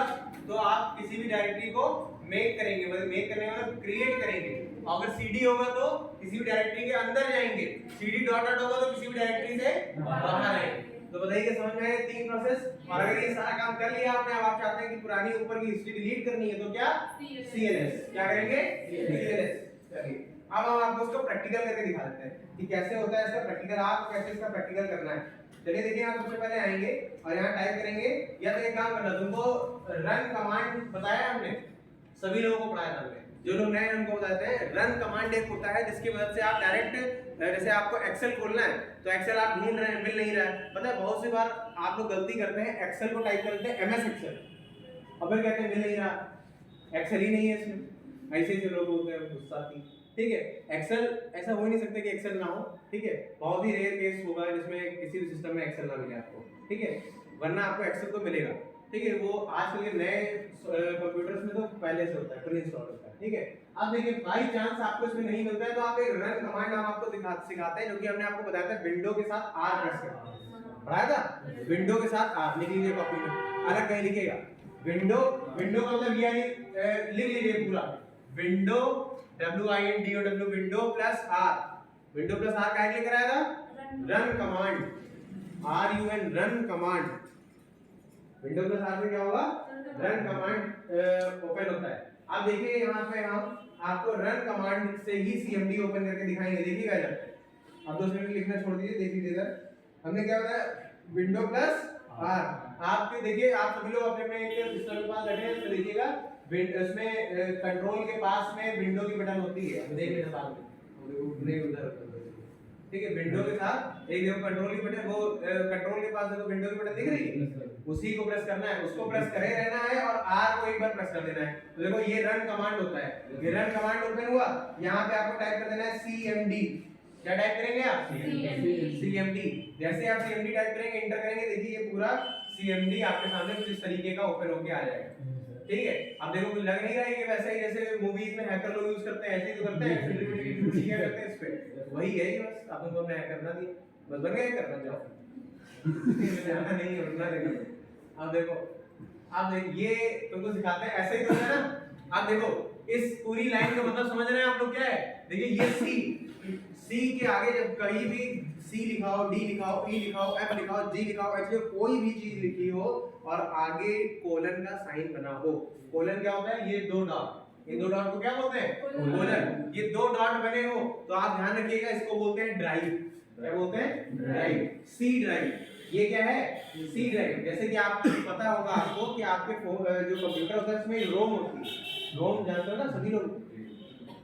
तो आप किसी भी डायरेक्टरी को मेक करेंगे, मतलब मेक करने का मतलब क्रिएट करेंगे। अगर cd होगा तो किसी भी डायरेक्टरी के अंदर जाएंगे, cd डॉट डॉट होगा तो किसी भी डायरेक्टरी से बाहर आएंगे। तो बताइए समझ में आया? तीन प्रोसेस। और अगर ये सारा काम कर लिया आपने, अब आप चाहते हैं कि पुरानी ऊपर की हिस्ट्री डिलीट करनी है तो क्या, cls क्या करेंगे, cls करिए। अब हम आपको उसको प्रैक्टिकल करके दिखा देते हैं कि कैसे होता है इसका प्रैक्टिकल, आप कैसे इसका प्रैक्टिकल करना है। चलिए देखिए, आप सबसे पहले आएंगे और यहाँ टाइप करेंगे, या तो एक काम करना, तुमको रन कमांड बताया हमने, सभी लोगों को पढ़ाया था हमने, जो लोग नए हैं उनको बताते हैं। रन कमांड एक होता है जिसकी मदद से आप डायरेक्ट, जैसे आपको एक्सेल खोलना है तो एक्सेल आप ढूंढ रहे हैं, मिल नहीं रहा है, पता है बहुत सी बार आप लोग गलती करते हैं, एक्सेल को टाइप करते हैं एमएस एक्सेल, अब फिर कहते हैं मिल नहीं रहा, एक्सेल ही नहीं है इसमें। ऐसे ऐसे लोग होते हैं, गुस्सा आती, ठीक है। एक्सेल ऐसा हो ही नहीं सकता कि एक्सेल ना हो, ठीक है। बहुत ही रेयर केस होगा जिसमें किसी भी सिस्टम में एक्सेल ना मिले आपको, ठीक है, वरना आपको एक्सेल तो मिलेगा, ठीक है। वो आजकल के नए कंप्यूटर्स में तो पहले से होता है, प्री इंस्टॉल होता है, ठीक है। अब देखिए बाई चांस आपको इसमें नहीं मिलता है तो आप एक रन कमांड हम आपको सिखाते हैं, जो कि हमने आपको बताया था विंडो के साथ आर प्रेस करना है। पढ़ाया था। विंडो के साथ आप लिख लीजिए कॉपी में, अलग कहीं लिखेगा। विंडो विंडो का मतलब ये लिख लीजिए पूरा, window WINDO window plus R. Window plus R क्या लिख कराया था? Run command, RUN run command. Window plus R में क्या होगा? रन कमांड ओपन होता है। आप देखिए यहाँ पे हम आपको रन कमांड से ही CMD ओपन करके दिखाएंगे, देखिएगा जब आप 2 मिनट लिखना छोड़ दीजिए, देख लीजिएगा हमने क्या बताया, विंडो प्लस आर। आपके देखिए आप सभी लोग अपने अपने सिस्टम के पास बैठे हैं तो देखिएगा इसमें कंट्रोल के पास में विंडो की बटन होती है, देख लेना साथ में उधर, ठीक है। विंडो के साथ एक देखो कंट्रोल की बटन, वो कंट्रोल के पास देखो विंडो की बटन दिख रही है, उसी को प्रेस करना है, उसको प्रेस करे रहना है और आर को एक बार प्रेस कर देना है। तो देखो ये रन कमांड होता है, ये रन कमांड ओपन हुआ, यहाँ पे आपको टाइप कर देना है CMD। क्या टाइप करेंगे आप? CMD। जैसे आप CMD टाइप करेंगे, एंटर करेंगे, देखिए ये पूरा CMD आपके सामने कुछ इस तरीके का ओपन होके आ जाएगा, ठीक है। अब देखो कुछ लग नहीं रहा है कि वैसे ही जैसे मूवीज में हैकर लोग यूज करते हैं, ऐसे ही तो करते हैं, क्या करते हैं इस पे, वही है ये, बस आपको तो हमने हैक करना दिया, बस बन गया करना जाओ जाना नहीं है, उतना देखो। अब देखो ये तुमको सिखाते हैं, ऐसे ही तो है ना। अब देखो इस पूरी लाइन का मतलब समझ रहे हैं आप लोग क्या है? देखिए ये C के आगे जब कहीं भी C लिखाओ, D लिखाओ, E लिखाओ, F लिखाओ, G लिखाओ, ऐसे कोई भी चीज लिखी हो और आगे कोलन का साइन बना हो, कोलन क्या होता है? ये 2 डॉट, ये 2 डॉट को क्या बोलते हैं? कोलन। ये 2 डॉट बने हो तो आप ध्यान रखिएगा, इसको बोलते हैं ड्राइव। क्या बोलते हैं? Drive, C drive. ये क्या है? C drive. जैसे कि आपको पता होगा आपको कि आपके जो कंप्यूटर होता है उसमें रोम होती है, रोम जानते हो ना सभी लोग,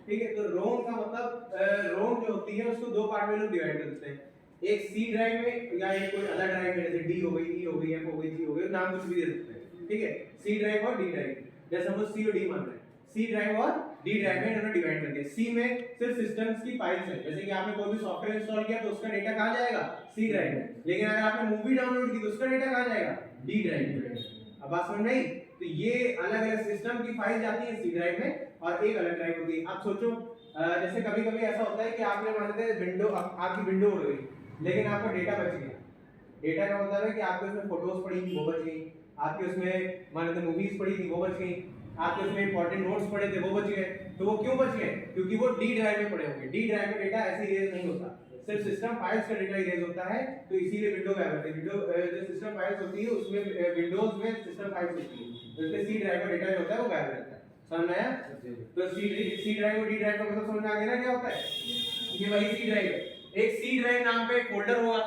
ठीक है। तो रोम का मतलब रोम जो होती है उसको 2 पार्ट में लोग डिवाइड कर देते हैं, एक C ड्राइव में या एक कोई अदर ड्राइव में, जैसे D हो गई, E हो गई, F हो गई, G हो गई, नाम कुछ भी दे सकते हैं, ठीक है। C ड्राइव और D ड्राइव, जैसे हम C और D मान रहे हैं, C ड्राइव और D ड्राइव में इन्होंने डिवाइड कर दिया। C में सिर्फ सिस्टम्स की फाइल्स है, जैसे कि आपने कोई भी सॉफ्टवेयर इंस्टॉल किया तो उसका डेटा कहाँ जाएगा? C ड्राइव में। लेकिन अगर आपने मूवी डाउनलोड की तो उसका डेटा कहाँ जाएगा? D ड्राइव में। अब बात समझ में आई? तो ये अलग अलग सिस्टम की फाइल जाती है C ड्राइव में और एक अलग ड्राइव होती है। आप सोचो जैसे कभी-कभी ऐसा होता है कि आपने मान लेते हैं विंडो, आपकी विंडो उड़ गई लेकिन आपका डेटा बच गया। डेटा का मतलब है कि आपके उसमें फोटोज पड़ी थी वो बच गई, आपके उसमें मान लेते मूवीज पड़ी थी वो बच गई, आपके उसमें इंपॉर्टेंट नोट्स पड़े थे वो बच गए। तो वो क्यों बच गए? क्योंकि वो D ड्राइव में पड़े होंगे। D ड्राइव में डेटा ऐसे इरेज नहीं होता, सिर्फ सिस्टम फाइल्स का डेटा इरेज होता है, तो इसीलिए विंडो क्या करते हैं, विंडो जो सिस्टम फाइल्स होती है उसमें विंडोज में सिस्टम फाइल्स होती है, तो इसलिए C ड्राइव का डेटा जो होता है वो गायब रहता है। समझ में आया? तो C ड्राइव और D ड्राइव का मतलब समझ में आ गया ना क्या होता है? ये वही C ड्राइव है। एक C ड्राइव नाम का एक फोल्डर होगा,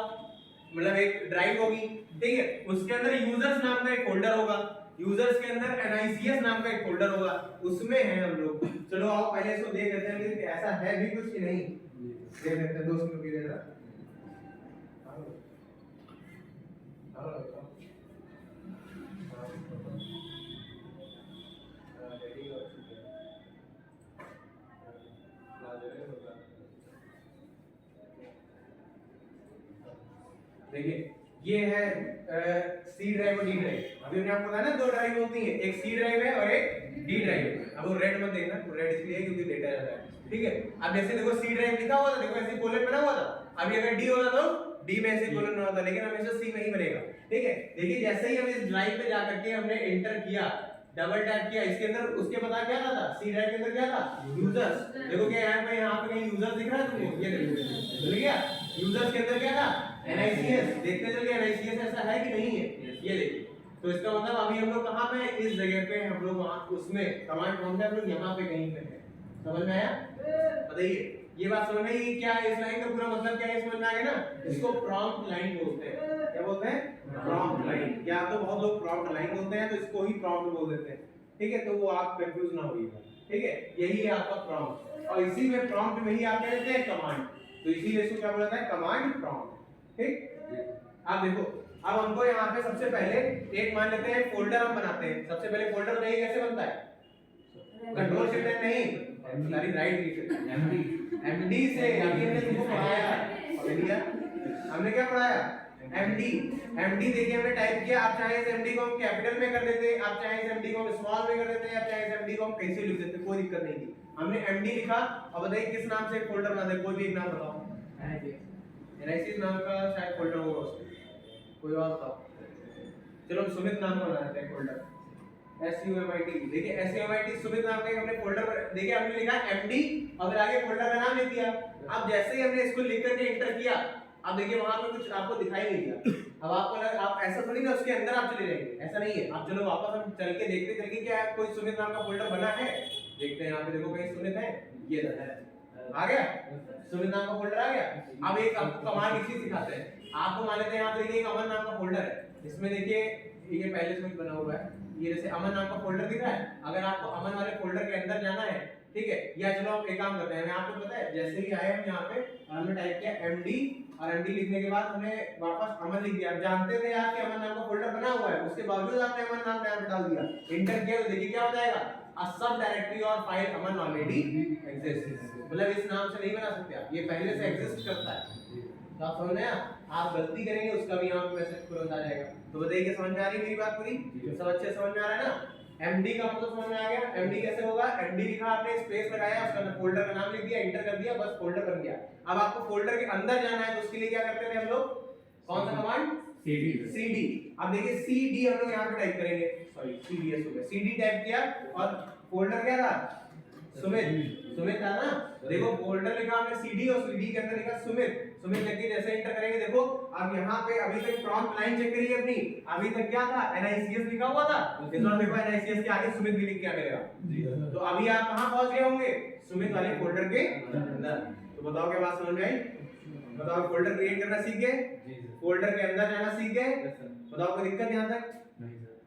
मतलब एक ड्राइव होगी, ठीक है। उसके अंदर यूजर्स नाम का एक फोल्डर होगा, यूजर्स के अंदर NICS नाम का एक फोल्डर होगा, उसमें है हम लोग। चलो आओ पहले इसको देख लेते हैं कि ऐसा है भी कुछ कि नहीं, देख लेते हैं। दोस्त लोग की जरा देखिए ये है C ड्राइव और D ड्राइव। अभी हमने आपको बताया ना 2 ड्राइव होती हैं, एक C ड्राइव है और एक D ड्राइव है। अब वो रेड मत देखना, वो रेड इसलिए है क्योंकि डेटा ज्यादा है, ठीक है। अब जैसे देखो C ड्राइव लिखा हुआ था, देखो ऐसे कोलन बना हुआ था, अभी अगर D होता तो D में ऐसे कोलन बना होता, लेकिन हमेशा C में ही बनेगा, ठीक है। देखिए जैसे ही हम इस ड्राइव पे जाकर के हमने एंटर किया, डबल टैप किया, इसके अंदर उसके पता क्या था? C ड्राइव के अंदर क्या था? यूजर्स। देखो क्या यहाँ पे कहीं यूजर्स दिख रहा है तुमको? ये देखो, मिल गया। यूजर्स के अंदर क्या था? NICS। देखते चल गए NICS ऐसा है कि नहीं है, ये देखिए। तो इसका मतलब अभी हम लोग कहाँ पे हैं? इस जगह पे हम लोग, वहाँ उसमें कमांड प्रॉम्प्ट में हम लोग यहाँ पे कहीं पे हैं। समझ में आया? बताइए ये बात समझ में आई? क्या है इस लाइन का पूरा मतलब क्या है? समझ में आ गया ना? इसको प्रॉम्प्ट लाइन बोलते हैं। क्या बोलते हैं? Prompt line. या तो बहुत लोग प्रॉम्प्ट लाइन बोलते हैं, तो इसको ही प्रॉम्प्ट बोल देते हैं, ठीक है। तो वो आप कंफ्यूज ना होइएगा, ठीक है। यही है आपका प्रॉम्प्ट, और इसी में प्रॉम्प्ट में ही आप क्या देते हैं? कमांड। तो इसीलिए इसको क्या बोला जाता है? कमांड प्रॉम्प्ट, ठीक। आप देखो अब हमको यहाँ पे सबसे पहले एक मान लेते हैं फोल्डर हम बनाते हैं। सबसे पहले फोल्डर नहीं कैसे बनता है? कंट्रोल शिफ्ट नहीं, सारी राइट MD से। अभी हमने तुमको पढ़ाया, हमने क्या पढ़ाया? MD देखिए हमने टाइप किया। आप चाहे इस MD को हम कैपिटल में कर देते, आप चाहे इस MD को हम स्मॉल में कर देते, आप चाहे इस MD को हम कैसे लिख देते, कोई दिक्कत नहीं थी। हमने MD लिखा। अब बताइए किस नाम से एक फोल्डर बना दे, कोई भी एक नाम बताओ। NICS नाम का शायद फोल्डर होगा उसमें, कोई और बताओ। चलो सुमित नाम का बनाते हैं फोल्डर, SUMIT। देखिए SUMIT सुमित नाम का हमने फोल्डर पर, देखिए हमने लिखा MD और फिर आगे फोल्डर का नाम लिख दिया। अब जैसे ही हमने इसको लिख करके एंटर किया, अब देखिए वहां पे कुछ आपको दिखाई नहीं दिया। अब आपको लगा, आप ऐसा थोड़ी ना उसके अंदर आप चले जाएंगे, ऐसा नहीं है। आप चलो वापस हम चल के देखते चल के क्या कोई सुमित नाम का फोल्डर बना है, देखते हैं। यहाँ पे देखो कहीं सुमित है, ये है, आ गया सुमित नाम का फोल्डर आ गया। अब एक आपको कमांड इसी सिखाते हैं। आपको मान लेते हैं यहाँ पे देखिए एक अमन नाम का फोल्डर है, इसमें देखिए ये पहले से बना हुआ है, ये जैसे अमन नाम का फोल्डर दिख रहा है। अगर आपको अमन वाले फोल्डर के अंदर जाना है, ठीक है, या चलो हम एक काम करते हैं, यहाँ पे पता है जैसे ही आए हम यहाँ पे और हमने टाइप किया MD और MD लिखने के बाद हमने वापस अमन लिख दिया। जानते थे यार कि अमन नाम का फोल्डर बना हुआ है, उसके बावजूद आपने अमन नाम यहाँ पे डाल दिया, एंटर किया तो देखिए क्या हो जाएगा, a सब डायरेक्टरी और फाइल अमन ऑलरेडी एग्जिस्ट। मतलब इस नाम से नहीं बना सकते आप, ये पहले से एग्जिस्ट करता है। तो आप समझ रहे हैं, आप गलती करेंगे उसका भी यहाँ पे मैसेज तुरंत आ जाएगा। तो बताइए समझ में आ रही है मेरी बात पूरी, सब अच्छे समझ में आ रहा है ना। MD का मतलब समझ में आ गया। MD कैसे होगा, MD लिखा आपने, स्पेस लगाया, उसका फोल्डर का नाम लिख दिया, एंटर कर दिया, बस फोल्डर बन गया। अब आपको फोल्डर के अंदर जाना है तो उसके लिए क्या करते थे हम लोग, कौन सा कमांड, CD। अब देखिए CD हम लोग यहाँ पे टाइप करेंगे, सॉरी CDS हो गया, CD टाइप किया और फोल्डर क्या था, सुमित था ना। देखो फोल्डर लिखा हमने CD और CD के अंदर लिखा सुमित लिख के जैसे एंटर करेंगे, देखो अब यहाँ पे अभी तक प्रॉम्प्ट लाइन चेक करिए अपनी, अभी तक क्या था, NICS लिखा हुआ था, इस बार देखो NICS के आगे सुमित भी लिख के आ गया। तो अभी आप कहाँ पहुंच गए होंगे, सुमित वाले फोल्डर के अंदर। तो बताओ क्या बात समझ में आई, बताओ फोल्डर क्रिएट करना सीख गए, फोल्डर के अंदर जाना सीख गए, बताओ कोई दिक्कत यहाँ तक,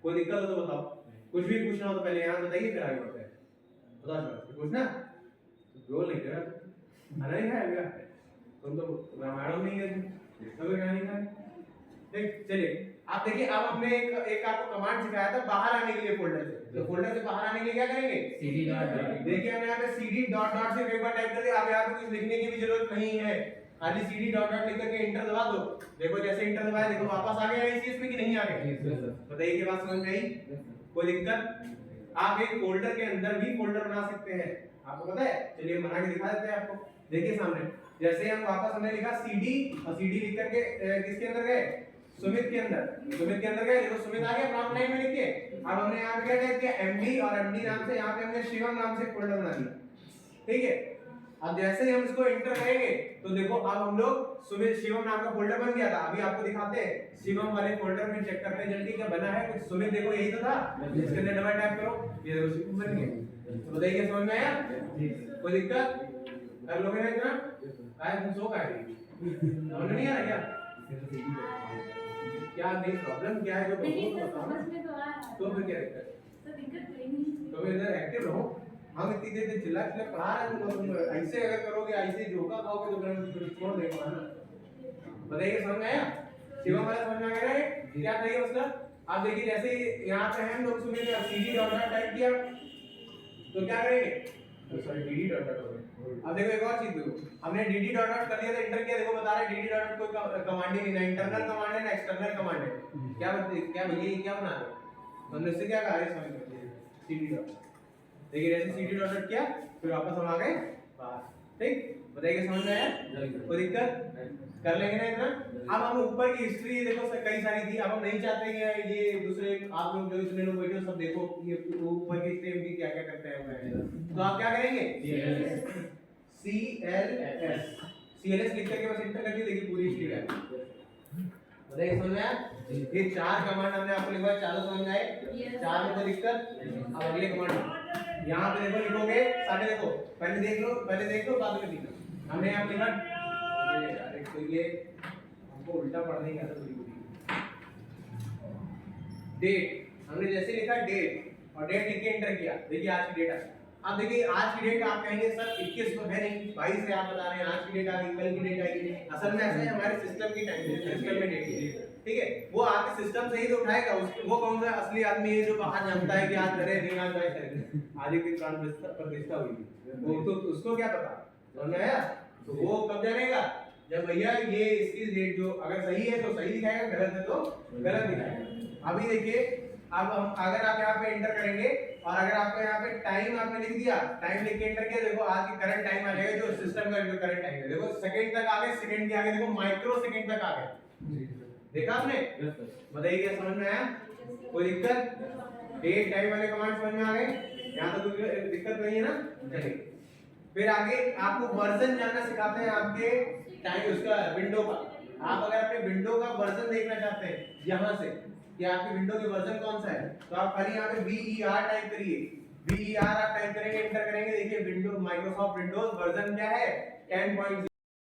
कोई दिक्कत हो तो बताओ, कुछ भी पूछना हो तो पहले यहाँ बताइए फिर आगे बढ़ते हैं। बताओ पूछना, रोल नहीं कर अरे है तुम तो रामायण नहीं है, तो क्या नहीं है। देख चलिए आप देखिए, अब हमने एक आपको कमांड सिखाया था बाहर आने के लिए फोल्डर से। तो फोल्डर से बाहर आने के लिए क्या करेंगे, CD डॉट। देखिए हमने यहाँ पे CD डॉट डॉट से एक बार टाइप कर दिया, अब यहाँ पे कुछ लिखने की भी जरूरत नहीं है, खाली CD डॉट डॉट लिख करके एंटर दबा दो। देखो जैसे एंटर दबाया, देखो वापस आ गया ICS में कि नहीं आ गया, बताइए ये बात समझ में आई, कोई दिक्कत। आप एक फोल्डर के अंदर भी फोल्डर बना सकते हैं, आपको पता है। चलिए बना के दिखा देते हैं आपको, देखिए सामने जैसे हम वापस हमने लिखा CD और CD लिख करके किसके अंदर गए, सुमित के अंदर गए। देखो सुमित आ गया प्रॉम्प्ट लाइन में लिख के। अब हमने यहाँ पे क्या टाइप किया, MD और MD नाम से यहाँ पे हमने शिवम नाम से फोल्डर बना दिया, ठीक है। अब जैसे ही हम इसको एंटर करेंगे तो देखो अब हम लोग सुमित शिवम नाम का फोल्डर बन गया था। अभी आपको दिखाते हैं शिवम वाले फोल्डर में, चेक करते हैं जल्दी क्या बना है कुछ। सुमित देखो यही तो था, इसके अंदर डबल टैप करो, ये देखो शिवम बन गया। तो बताइए समझ में आया, कोई दिक्कत कर लोगे ना इतना, आए तुम सो गए, समझ नहीं आ रहा क्या नहीं प्रॉब्लम क्या है, जो बताओ ना। तो फिर क्या दिक्कत, तो फिर इधर एक्टिव रहो। हम इतनी देर चिल्ला पढ़ा रहे हैं, तुम ऐसे अगर करोगे, ऐसे धोखा खाओगे तो फिर छोड़ देगा ना। बताइए समझ में आया, शिवम वाला समझ में आ गया है क्या चाहिए उसका। आप देखिए जैसे यहाँ पे हम लोग Sumit CD dot dot type किया तो क्या करेंगे, सॉरी DD डॉट डॉट हो गया। अब देखो एक और चीज देखो, हमने DD डॉट डॉट कर दिया था, एंटर किया, देखो बता रहा है DD डॉट डॉट कोई कमांड ही नहीं, ना इंटरनल कमांड है ना एक्सटर्नल कमांड है। क्या भैया ये क्या बना रहे हो, हमने इससे क्या कहा है, समझ CD डॉट। देखिए जैसे CD डॉट डॉट किया फिर वापस हम आ गए बाहर, ठीक। बताइए समझ में आया, कोई दिक्कत, कर लेंगे ना इतना। अब हम ऊपर की हिस्ट्री देखो कई सारी थी, अब हम नहीं चाहते कि ये दूसरे आप लोग जो इसमें लोग बैठे सब देखो ये ऊपर की हिस्ट्री में क्या क्या करते हैं। तो आप क्या करेंगे, CLS लिख करके बस एंटर करके देखिए पूरी हिस्ट्री है। बताइए समझ में आया, ये 4 कमांड हमने आपको लिखवाया, चारों समझ में आए, 4 में कोई दिक्कत। अब अगले कमांड यहाँ पे देखो लिखोगे सारे, देखो पहले देख लो बाद में लिखना। हमने यहाँ लिखा तो ये हमको उल्टा पढ़ नहीं आता पूरी डेट, हमने जैसे लिखा डेट और डेट लिख के एंटर किया, देखिए आज की डेट है। अब देखिए आज की डेट आप कहेंगे सर 21 तो है नहीं, 22 से आप बता रहे हैं आज की डेट आ गई, कल की डेट आएगी। असल में ऐसा है हमारे सिस्टम की टाइम, सिस्टम में डेट है, ठीक है। वो आपके सिस्टम से ही तो उठाएगा, वो कौन सा असली आदमी है जो बाहर जानता है कि आज करे नहीं आज वाई करे, आज की प्रतिष्ठा हुई थी, वो तो उसको क्या पता, समझ में आया। तो वो कब जानेगा, जब भैया ये इसकी डेट जो अगर सही है तो सही दिखाएगा, गलत है तो गलत दिखाएगा। अभी देखिए अब हम अगर आप यहाँ पे एंटर करेंगे और अगर आपको यहाँ पे टाइम आपने लिख दिया, टाइम लिख के एंटर किया, देखो आज की करंट टाइम आ जाएगा, जो सिस्टम का जो करंट टाइम है। देखो सेकंड तक आ गए, सेकंड के आगे देखो माइक्रो सेकंड तक आ गए, देखा आपने? बताइए क्या समझ में आया? कोई दिक्कत? डेट टाइम वाले कमांड समझ में आ गए? यहाँ तो कोई दिक्कत नहीं है ना? चलिए फिर आगे आपको वर्जन जानना सिखाते हैं आपके टाइम उसका विंडो का। आप अगर अपने विंडो का वर्जन देखना चाहते हैं यहाँ से कि आपकी विंडो के वर्जन कौन सा है, तो आप खाली यहाँ पे VER टाइप करिए। VER आप टाइप करेंगे, एंटर करेंगे, देखिए विंडो माइक्रोसॉफ्ट विंडोज वर्जन क्या है 10.0